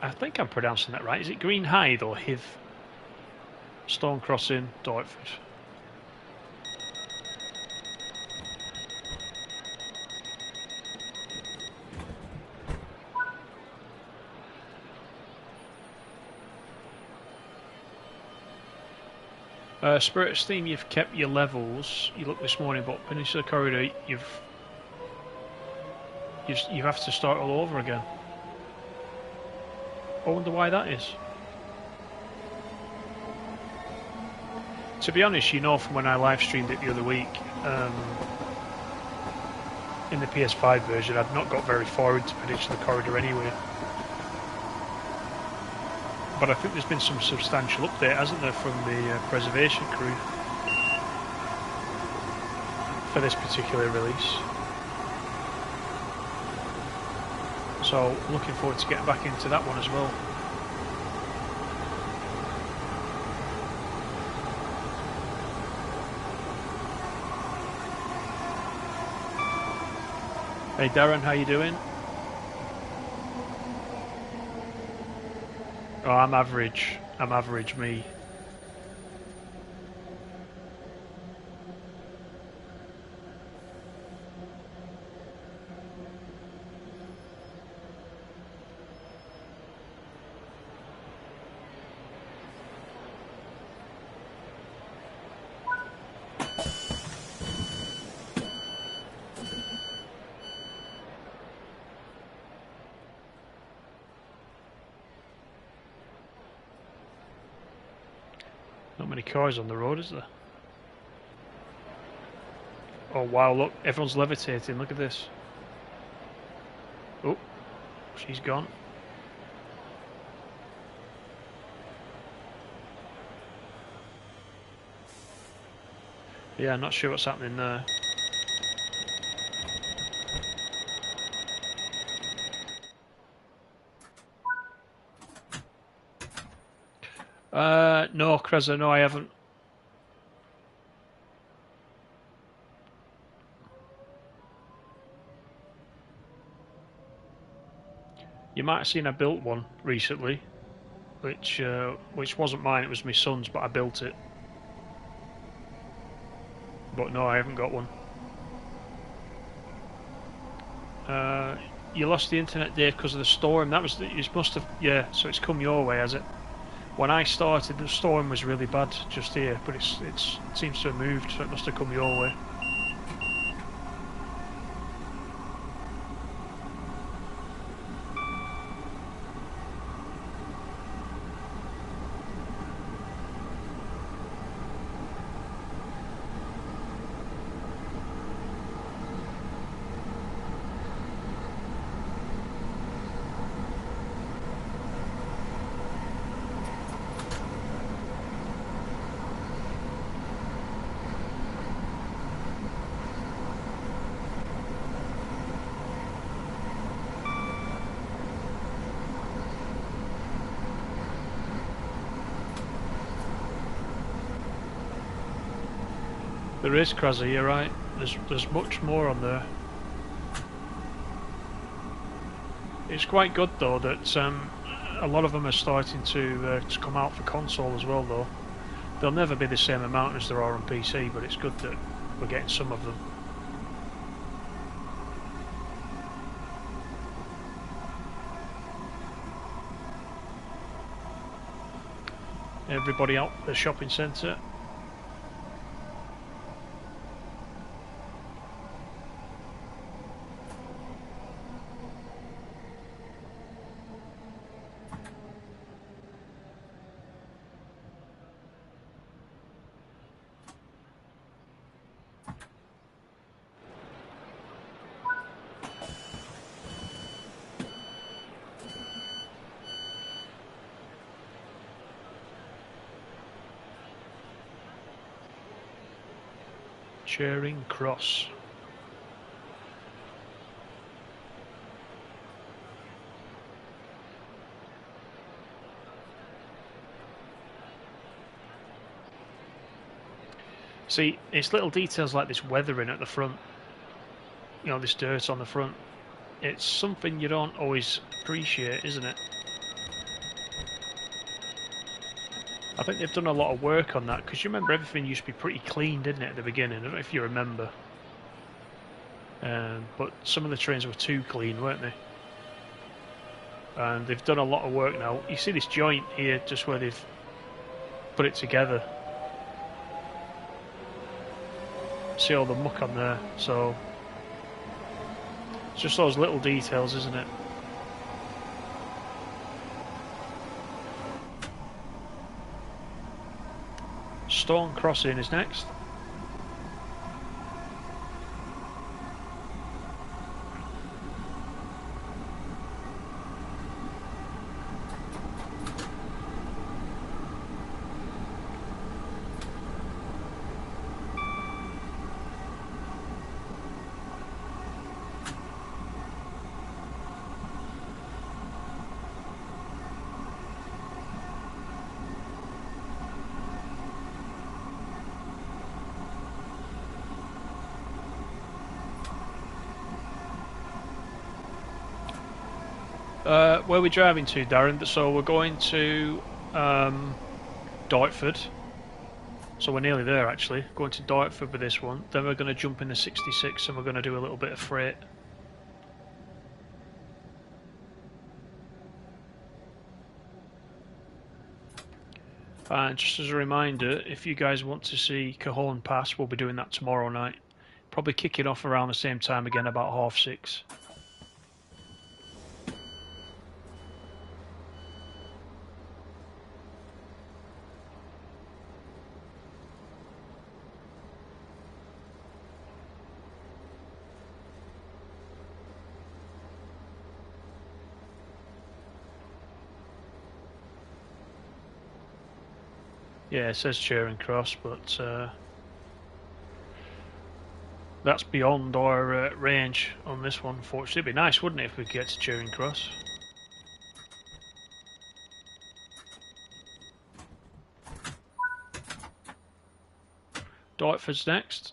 I think I'm pronouncing that right. Is it Greenhithe or Hithe? Stone Crossing, Dartford. Spirit of Steam, you've kept your levels. You looked this morning, but Peninsula Corridor, you have to start all over again. I wonder why that is. To be honest, you know from when I live streamed it the other week, in the PS5 version, I'd not got very far into Peninsula Corridor anyway. But I think there's been some substantial update, hasn't there, from the preservation crew? for this particular release. So looking forward to getting back into that one as well. Hey Darren, how you doing? Oh, I'm average. I'm average, me. Not many cars on the road, is there? Oh wow, look, everyone's levitating, look at this. Oh, she's gone. Yeah, I'm not sure what's happening there. No, Kreza, no, I haven't. You might have seen I built one recently, which wasn't mine, it was my son's, but I built it. But no, I haven't got one. You lost the internet, Dave, because of the storm. That was you must have, yeah. So it's come your way, has it? When I started, the storm was really bad just here, but it seems to have moved, so it must have come your way. There is, Krazzy, you're right. There's much more on there. It's quite good though that a lot of them are starting to come out for console as well though. They'll never be the same amount as there are on PC, but it's good that we're getting some of them. Everybody out the shopping centre. Charing Cross. See, it's little details like this weathering at the front. You know, this dirt on the front. It's something you don't always appreciate, isn't it? I think they've done a lot of work on that, because you remember everything used to be pretty clean, didn't it, at the beginning? I don't know if you remember. But some of the trains were too clean, weren't they? And they've done a lot of work now. You see this joint here, just where they've put it together. See all the muck on there, so... It's just those little details, isn't it? Stone Crossing is next. Where are we driving to, Darren? So we're going to Dartford. So we're nearly there, actually. Going to Dartford with this one. Then we're going to jump in the 66 and we're going to do a little bit of freight. And just as a reminder, if you guys want to see Cajon Pass, we'll be doing that tomorrow night. Probably kicking off around the same time again, about 6:30. Yeah, it says Charing Cross, but that's beyond our range on this one, unfortunately. It'd be nice, wouldn't it, if we could get to Charing Cross? Dartford's next.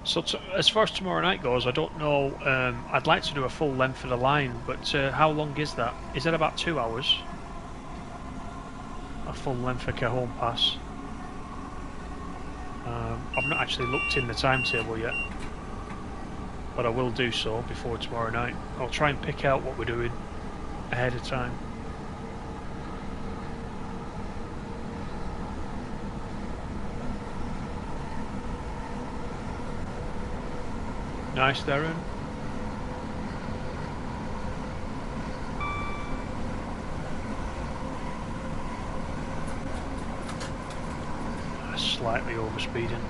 So as far as tomorrow night goes, I don't know. I'd like to do a full length of the line, but how long is that? Is that about 2 hours? A full length of Cajon Pass. I've not actually looked in the timetable yet, but I will do so before tomorrow night. I'll try and pick out what we're doing ahead of time. Nice, Darren. Slightly overspeeding.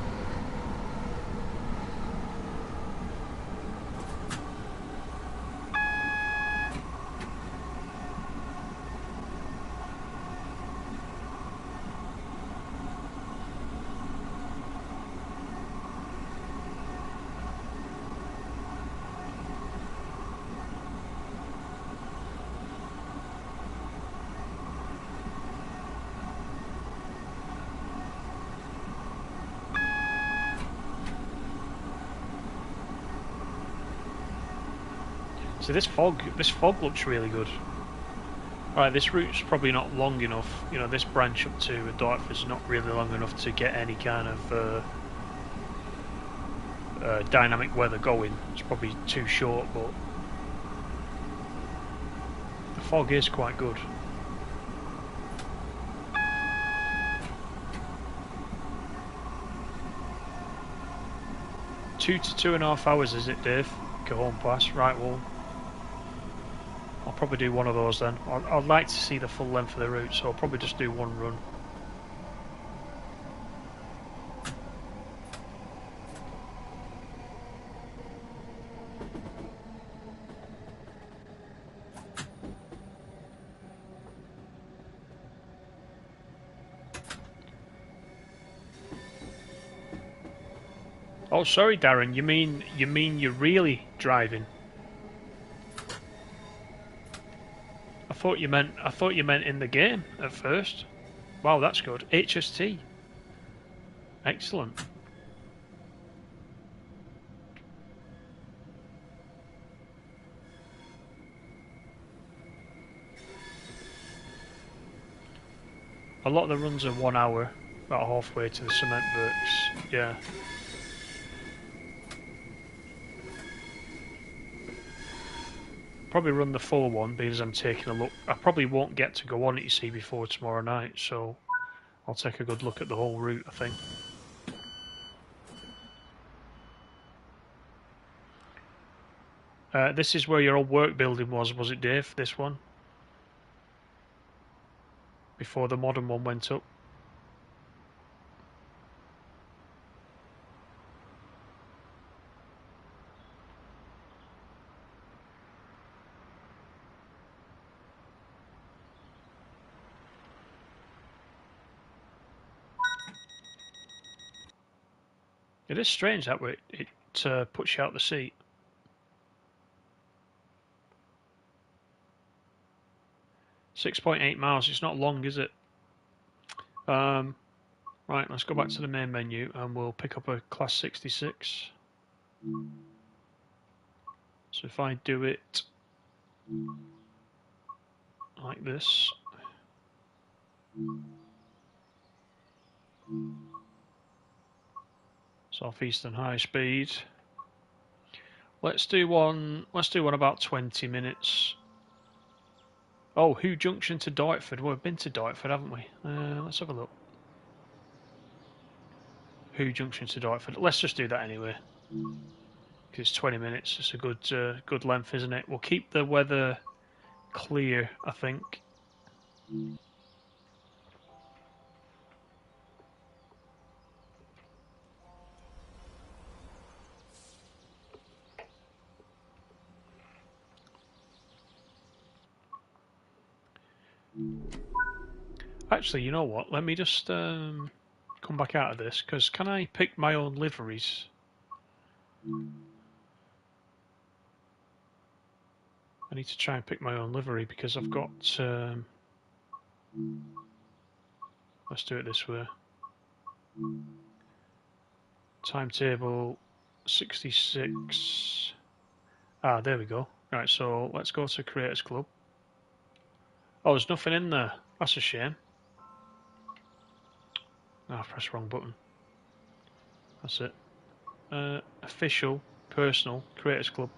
So this fog looks really good. Alright, this route's probably not long enough. You know, this branch up to Dartford's not really long enough to get any kind of dynamic weather going. It's probably too short, but the fog is quite good. Two to 2.5 hours, is it, Dave? Cajon Pass, right, well, I'll probably do one of those then. I'd like to see the full length of the route, so I'll probably just do one run. Oh, sorry, Darren. You mean you're really driving? I thought you meant in the game at first. Wow, that's good. HST. Excellent. A lot of the runs are 1 hour, about halfway to the cement works. Yeah. Probably run the full one because I'm taking a look. I probably won't get to go on it, you see, before tomorrow night, so I'll take a good look at the whole route, I think. This is where your old work building was it, Dave? This one? Before the modern one went up? It is strange that way. It puts you out the seat. 6.8 miles. It's not long, is it? Right, let's go back to the main menu and we'll pick up a Class 66. So if I do it like this, Southeastern High Speed. Let's do one about 20 minutes. Oh, Who Junction to Dartford. Well, we've been to Dartford, haven't we? Let's have a look. Who Junction to Dartford. Let's just do that anyway. Because it's 20 minutes. It's a good length, isn't it? We'll keep the weather clear, I think. Actually, you know what? Let me just come back out of this, because can I pick my own liveries? I need to try and pick my own livery because I've got... let's do it this way. Timetable 66. Ah, there we go. Right, so let's go to Creators Club. Oh, there's nothing in there. That's a shame. Oh, I pressed the wrong button. That's it. Official, personal, Creators Club.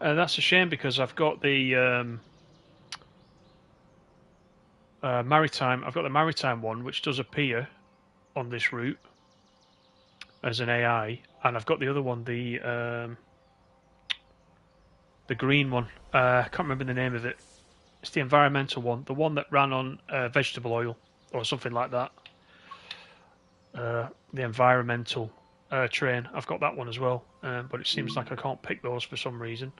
That's a shame because I've got the maritime. I've got the maritime one, which does appear on this route as an AI, and I've got the other one, the green one. I can't remember the name of it. It's the environmental one, the one that ran on vegetable oil or something like that. The environmental train. I've got that one as well, but it seems like I can't pick those for some reason.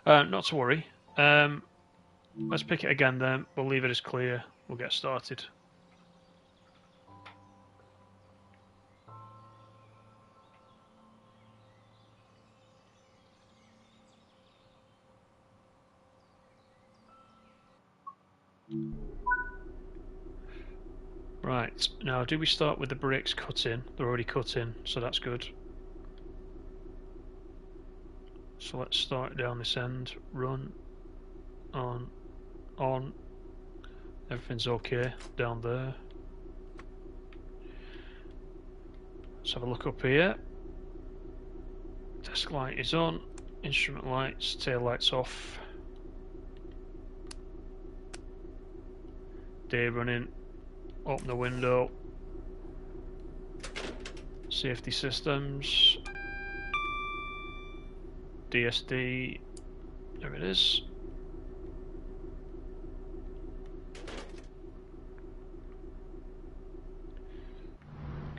Not to worry. Let's pick it again then. We'll leave it as clear. We'll get started. Right, now do we start with the brakes cut in? They're already cut in, so that's good. So let's start down this end. Run, on. Everything's okay down there. Let's have a look up here. Desk light is on. Instrument lights, tail lights off. Day running. Open the window. Safety systems. DSD. There it is.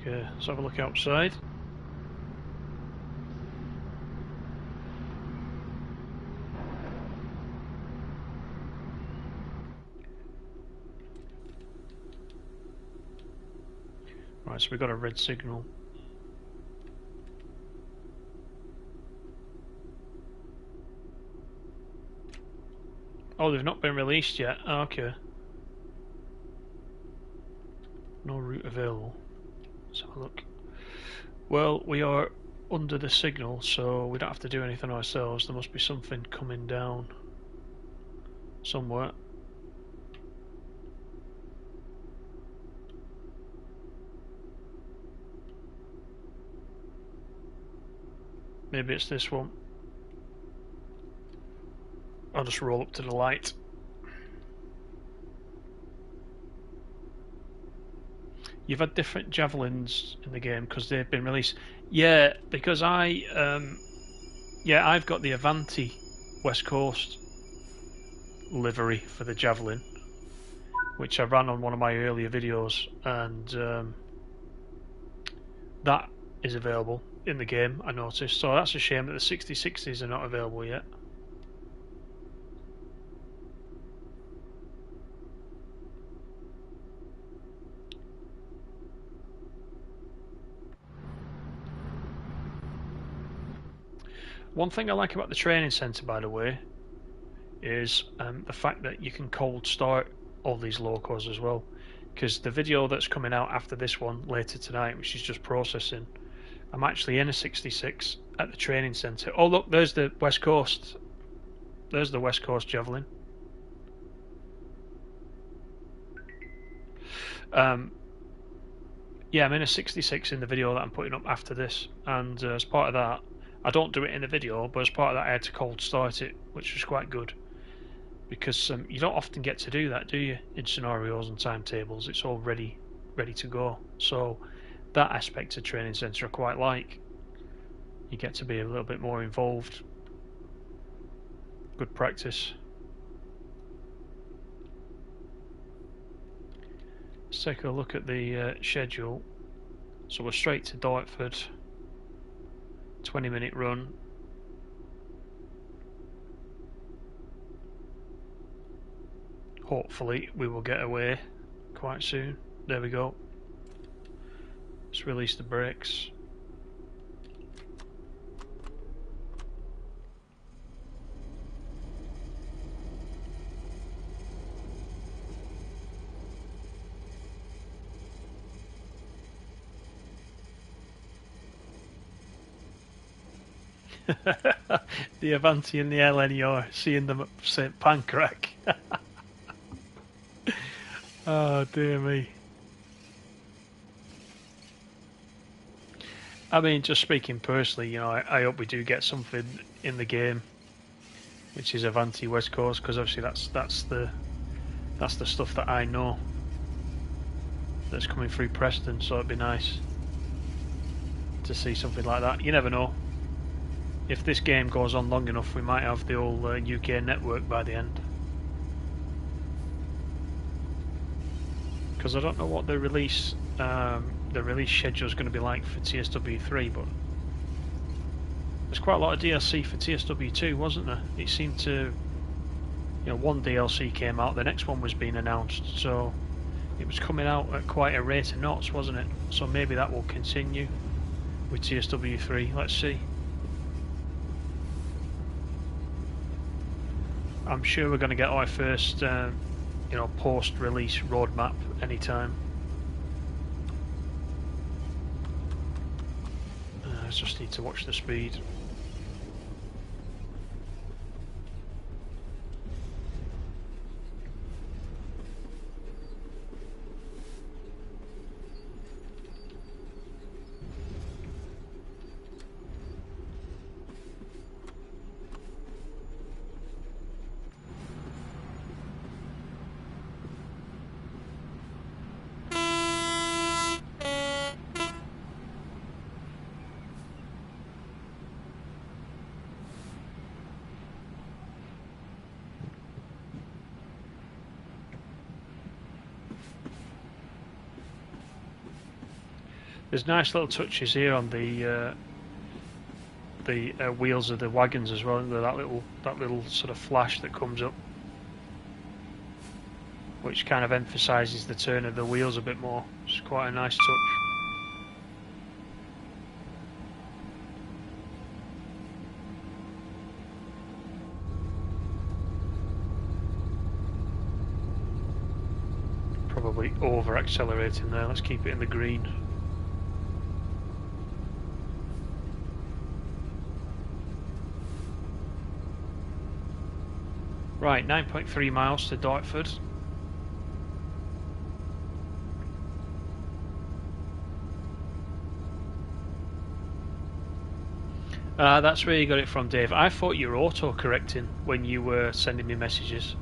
Okay, let's have a look outside. Right, so we've got a red signal. Oh, they've not been released yet. Oh, okay. No route available. Let's have a look. Well, we are under the signal, so we don't have to do anything ourselves. There must be something coming down somewhere. Maybe it's this one. I'll just roll up to the light. You've had different javelins in the game because they've been released. Yeah, because I've got the Avanti West Coast livery for the javelin, which I ran on one of my earlier videos, and that is available in the game, I noticed. So that's a shame that the 6060s are not available yet. One thing I like about the training centre, by the way, is the fact that you can cold start all these locos as well, because the video that's coming out after this one later tonight, which is just processing, I'm actually in a 66 at the training centre. Oh look, there's the West Coast. There's the West Coast Javelin. Yeah, I'm in a 66 in the video that I'm putting up after this, and as part of that, I don't do it in the video, but as part of that I had to cold start it, which was quite good, because you don't often get to do that, do you, in scenarios and timetables? It's all ready to go. So that aspect of training centre I quite like. You get to be a little bit more involved. Good practice. Let's take a look at the schedule. So we're straight to Dartford, 20-minute run. Hopefully we will get away quite soon. There we go. Let's release the brakes. The Avanti and the LNER, seeing them at St Pancras. Oh dear me. I mean, just speaking personally, you know, I hope we do get something in the game, which is Avanti West Coast, because obviously that's the stuff that I know that's coming through Preston. So it'd be nice to see something like that. You never know. If this game goes on long enough, we might have the whole UK network by the end. Because I don't know what the release schedule is going to be like for TSW3, but there's quite a lot of DLC for TSW2, wasn't there? It seemed to, you know, one DLC came out, the next one was being announced, so it was coming out at quite a rate of knots, wasn't it? So maybe that will continue with TSW3. Let's see. I'm sure we're going to get our first, you know, post-release roadmap anytime. I just need to watch the speed. There's nice little touches here on the wheels of the wagons as well. That little sort of flash that comes up, which kind of emphasises the turn of the wheels a bit more. It's quite a nice touch. Probably over accelerating there. Let's keep it in the green. Right, 9.3 miles to Dartford. That's where you got it from, Dave. I thought you were auto-correcting when you were sending me messages.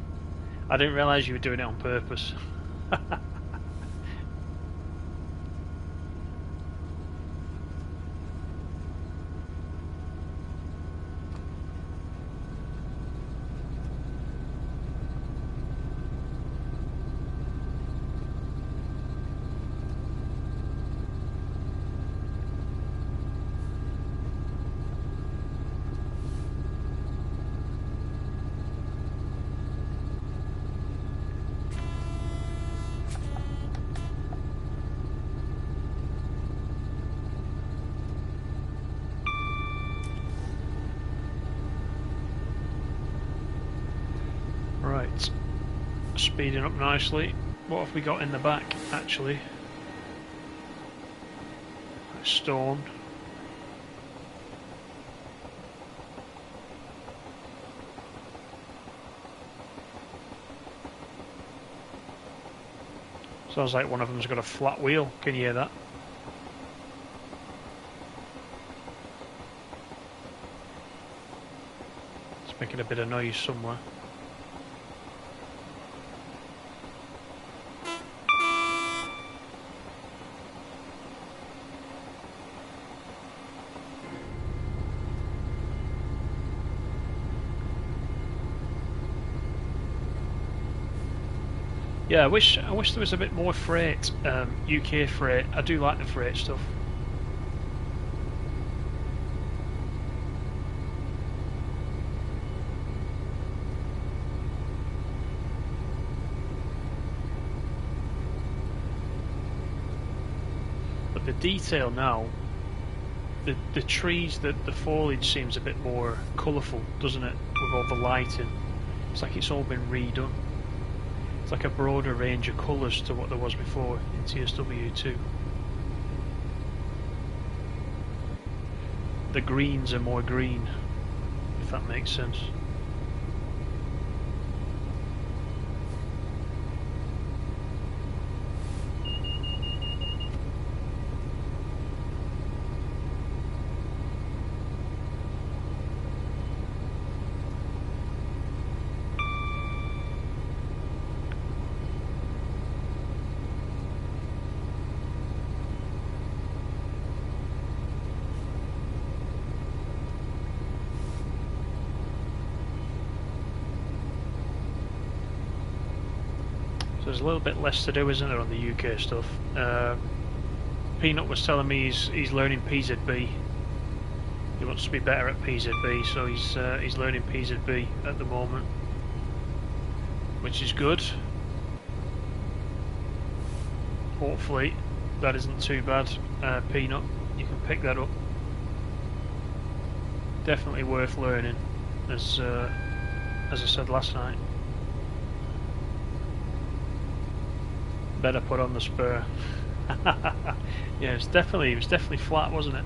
I didn't realise you were doing it on purpose. speeding up nicely. What have we got in the back, actually? Stone. Sounds like one of them's got a flat wheel. Can you hear that? It's making a bit of noise somewhere. Yeah, I wish there was a bit more freight, UK freight. I do like the freight stuff. But the detail now, the trees, the foliage seems a bit more colourful, doesn't it? With all the lighting, it's like it's all been redone. It's like a broader range of colours to what there was before in TSW2. The greens are more green, if that makes sense. So there's a little bit less to do, isn't there, on the UK stuff? Peanut was telling me he's learning PZB. He wants to be better at PZB, so he's learning PZB at the moment, which is good. Hopefully that isn't too bad. Peanut, you can pick that up. Definitely worth learning, as I said last night. Better put on the spur. Yeah, it was definitely flat, wasn't it?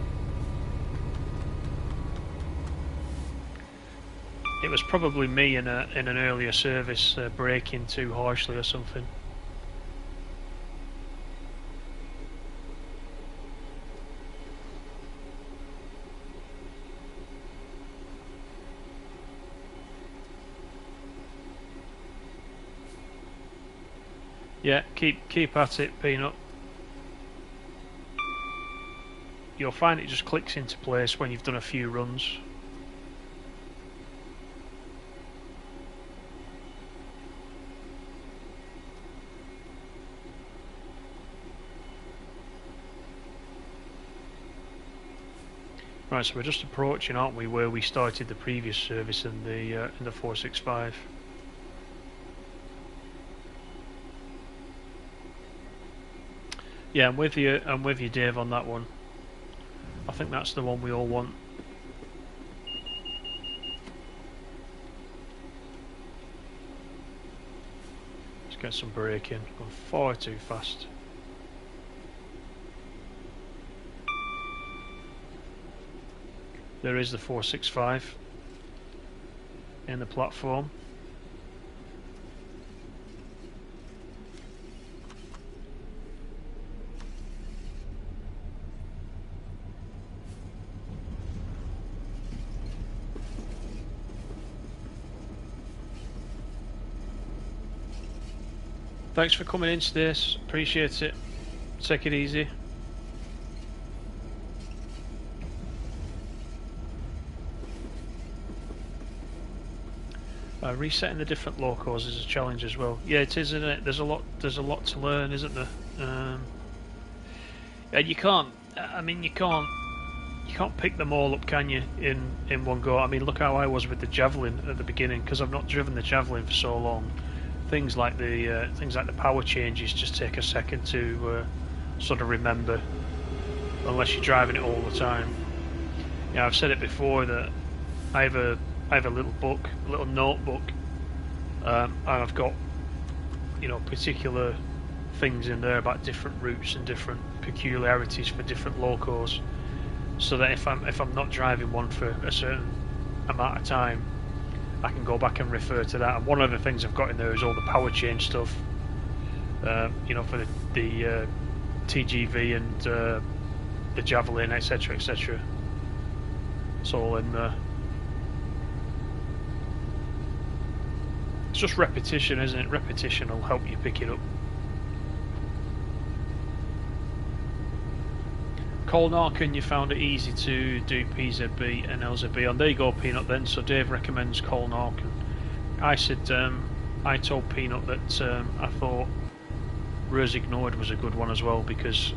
It was probably me in an earlier service braking too harshly or something. Yeah, keep at it, Peanut. You'll find it just clicks into place when you've done a few runs. Right, so we're just approaching, aren't we, where we started the previous service in the 465. Yeah, I'm with you, Dave, on that one. I think that's the one we all want. Let's get some braking. Going far too fast. There is the 465 in the platform. Thanks for coming in, Stace. Appreciate it. Take it easy. Resetting the different locos is a challenge as well. Yeah, it is, isn't it? There's a lot to learn, isn't there? And you can't. I mean, you can't pick them all up, can you? In one go. I mean, look how I was with the javelin at the beginning, because I've not driven the javelin for so long. Things like the power changes just take a second to sort of remember, unless you're driving it all the time. Yeah, I've said it before that I have a little book, a little notebook, and I've got you know, particular things in there about different routes and different peculiarities for different locos, so that if I'm not driving one for a certain amount of time, I can go back and refer to that. And one of the things I've got in there is all the power change stuff, you know, for the TGV and the Javelin, etc., etc. It's all in there. It's just repetition, isn't it? Repetition will help you pick it up. Colnarken, you found it easy to do PZB and LZB on. There you go, Peanut. Then, so Dave recommends Colnarken. I said, I told Peanut that I thought Rosignoid was a good one as well, because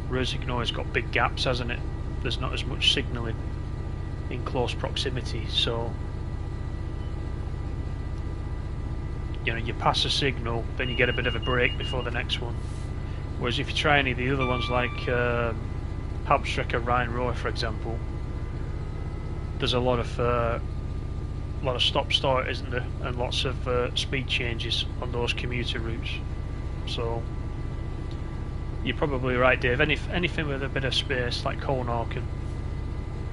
Rosignoid's got big gaps, hasn't it? There's not as much signalling in close proximity, so you know, you pass a signal, then you get a bit of a break before the next one. Whereas if you try any of the other ones like Halbstrecke Rhein-Ruhr, for example, there's a lot of stop-start, isn't there, and lots of speed changes on those commuter routes. So you're probably right, Dave. Anything with a bit of space, like Colnarken,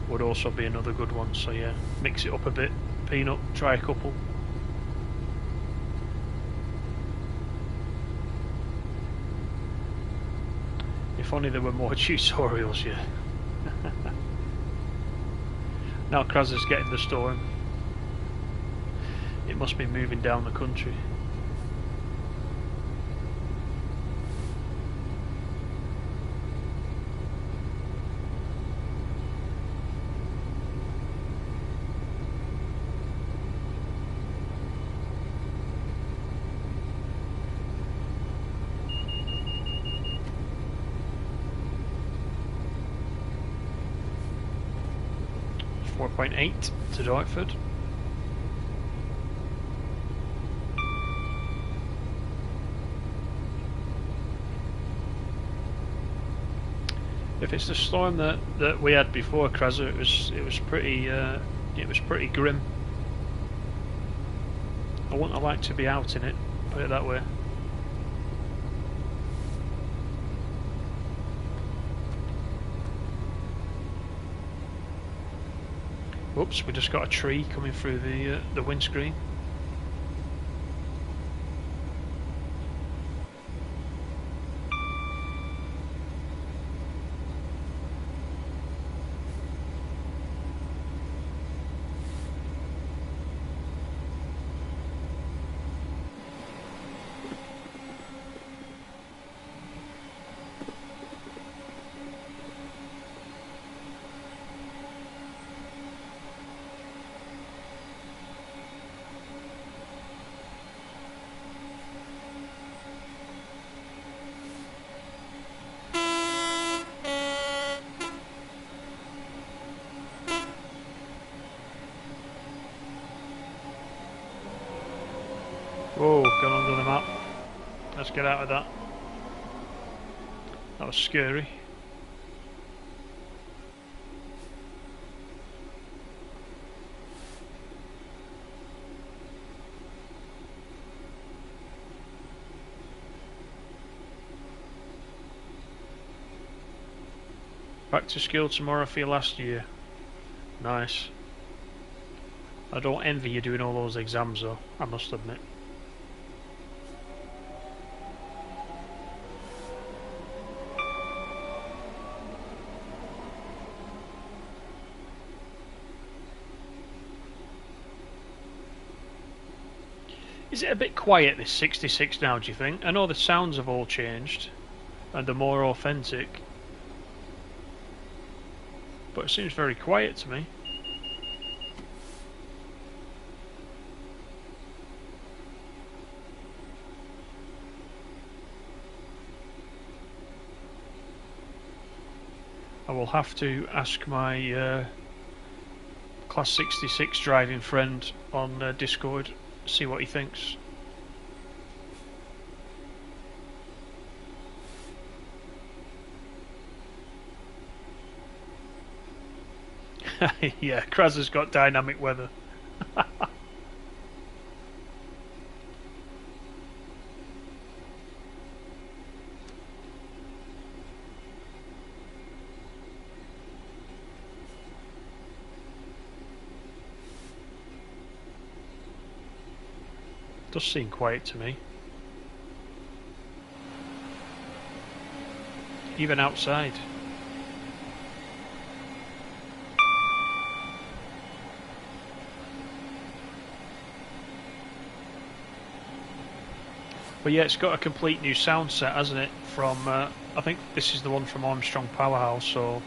would also be another good one. So yeah, mix it up a bit. Peanut, try a couple. If only there were more tutorials, yeah. Now Kraz is getting the storm. It must be moving down the country. .8 to Dartford. If it's the storm that we had before, Krazza, it was pretty grim. I wouldn't have liked to be out in it, put it that way. Oops, we just got a tree coming through the windscreen. Whoa, gone under the map. Let's get out of that. That was scary. Back to school tomorrow for your last year. Nice. I don't envy you doing all those exams though, I must admit. Is it a bit quiet, this 66 now, do you think? I know the sounds have all changed and they're more authentic, but it seems very quiet to me. I will have to ask my Class 66 driving friend on Discord, see what he thinks. Yeah, Kraz has got dynamic weather. Does seem quiet to me. Even outside. But yeah, it's got a complete new sound set, hasn't it? From I think this is the one from Armstrong Powerhouse, so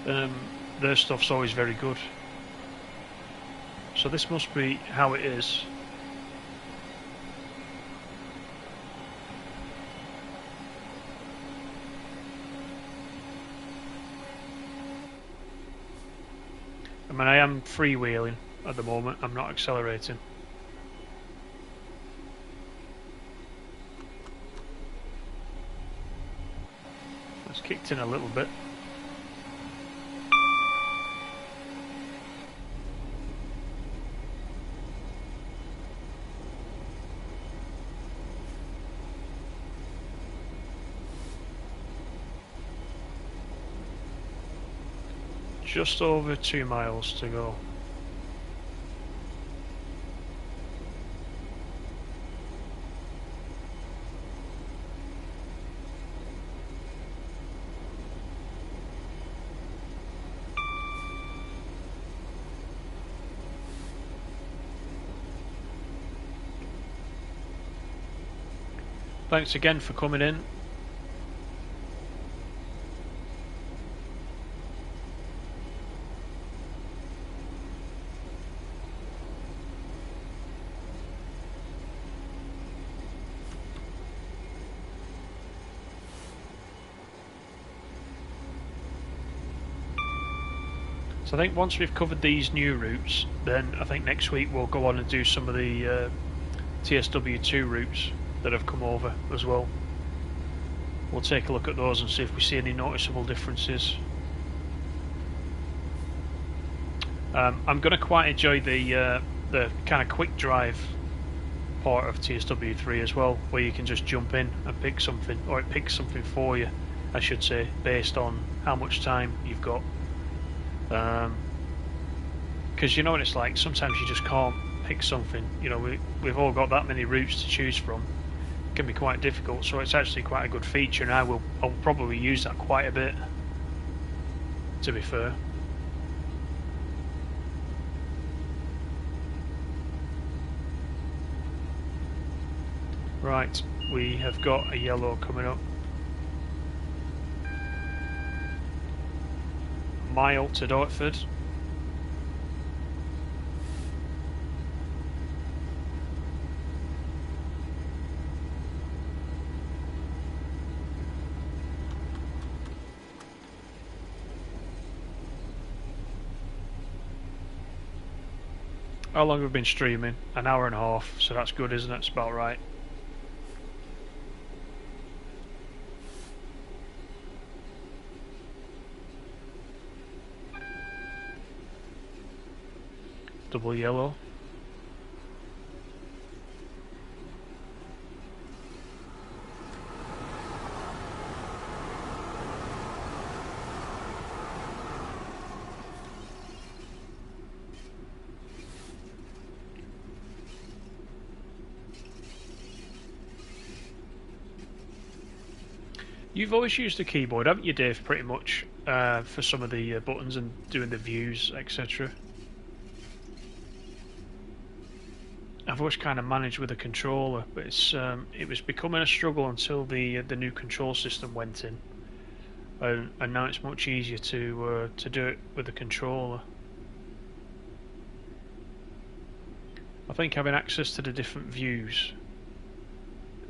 their stuff's always very good. So this must be how it is. I mean, I am freewheeling at the moment, I'm not accelerating. It's kicked in a little bit. Just over 2 miles to go. Thanks again for coming in. So I think once we've covered these new routes, then I think next week we'll go on and do some of the TSW2 routes that have come over as well. We'll take a look at those and see if we see any noticeable differences. I'm going to quite enjoy the kind of quick drive part of TSW3 as well, where you can just jump in and pick something, or it picks something for you, I should say, based on how much time you've got. Because you know what it's like, sometimes you just can't pick something. You know, we've all got that many routes to choose from. It can be quite difficult, so it's actually quite a good feature, and I'll probably use that quite a bit, to be fair. Right, we have got a yellow coming up. A mile to Dartford. How long have we been streaming? An hour and a half, so that's good, isn't it? It's about right. Double yellow. You've always used the keyboard, haven't you, Dave, pretty much, for some of the buttons and doing the views, etc. I've always kind of managed with a controller, but it was becoming a struggle until the new control system went in, and now it's much easier to do it with a controller. I think having access to the different views,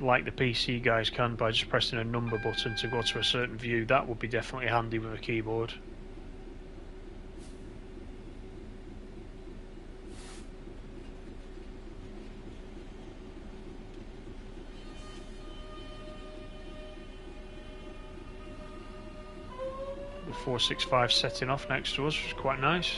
like the PC guys can by just pressing a number button to go to a certain view, that would be definitely handy with a keyboard. The 465 setting off next to us was quite nice.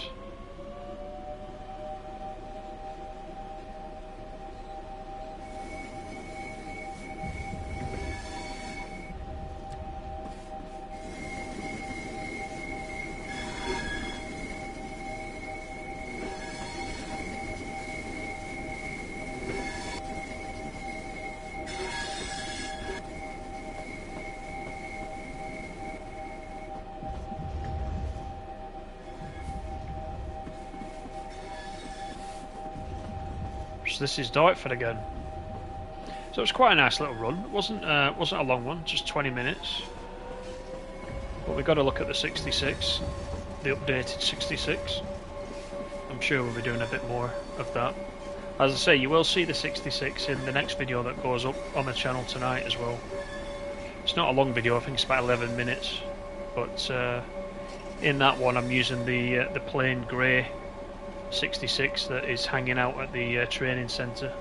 So this is Dartford again. So it was quite a nice little run. It wasn't a long one, just 20 minutes. But we got to look at the 66, the updated 66. I'm sure we'll be doing a bit more of that. As I say, you will see the 66 in the next video that goes up on the channel tonight as well. It's not a long video, I think it's about 11 minutes. But in that one I'm using the plain grey 66 that is hanging out at the training centre.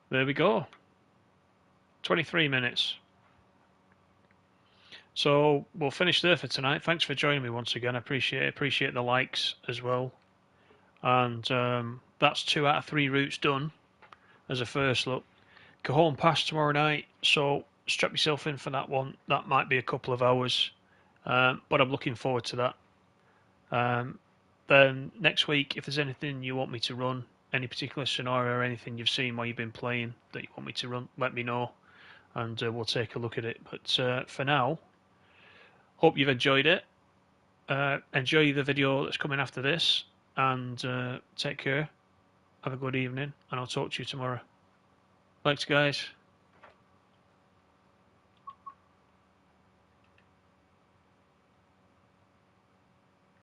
There we go. 23 minutes. So we'll finish there for tonight. Thanks for joining me once again. I appreciate the likes as well. And that's 2 out of 3 routes done as a first look. Cajon Pass tomorrow night, so strap yourself in for that one. That might be a couple of hours, but I'm looking forward to that. Then next week, if there's anything you want me to run, any particular scenario or anything you've seen while you've been playing that you want me to run, let me know, and we'll take a look at it. But for now, hope you've enjoyed it. Enjoy the video that's coming after this, and take care. Have a good evening, and I'll talk to you tomorrow. Thanks, guys.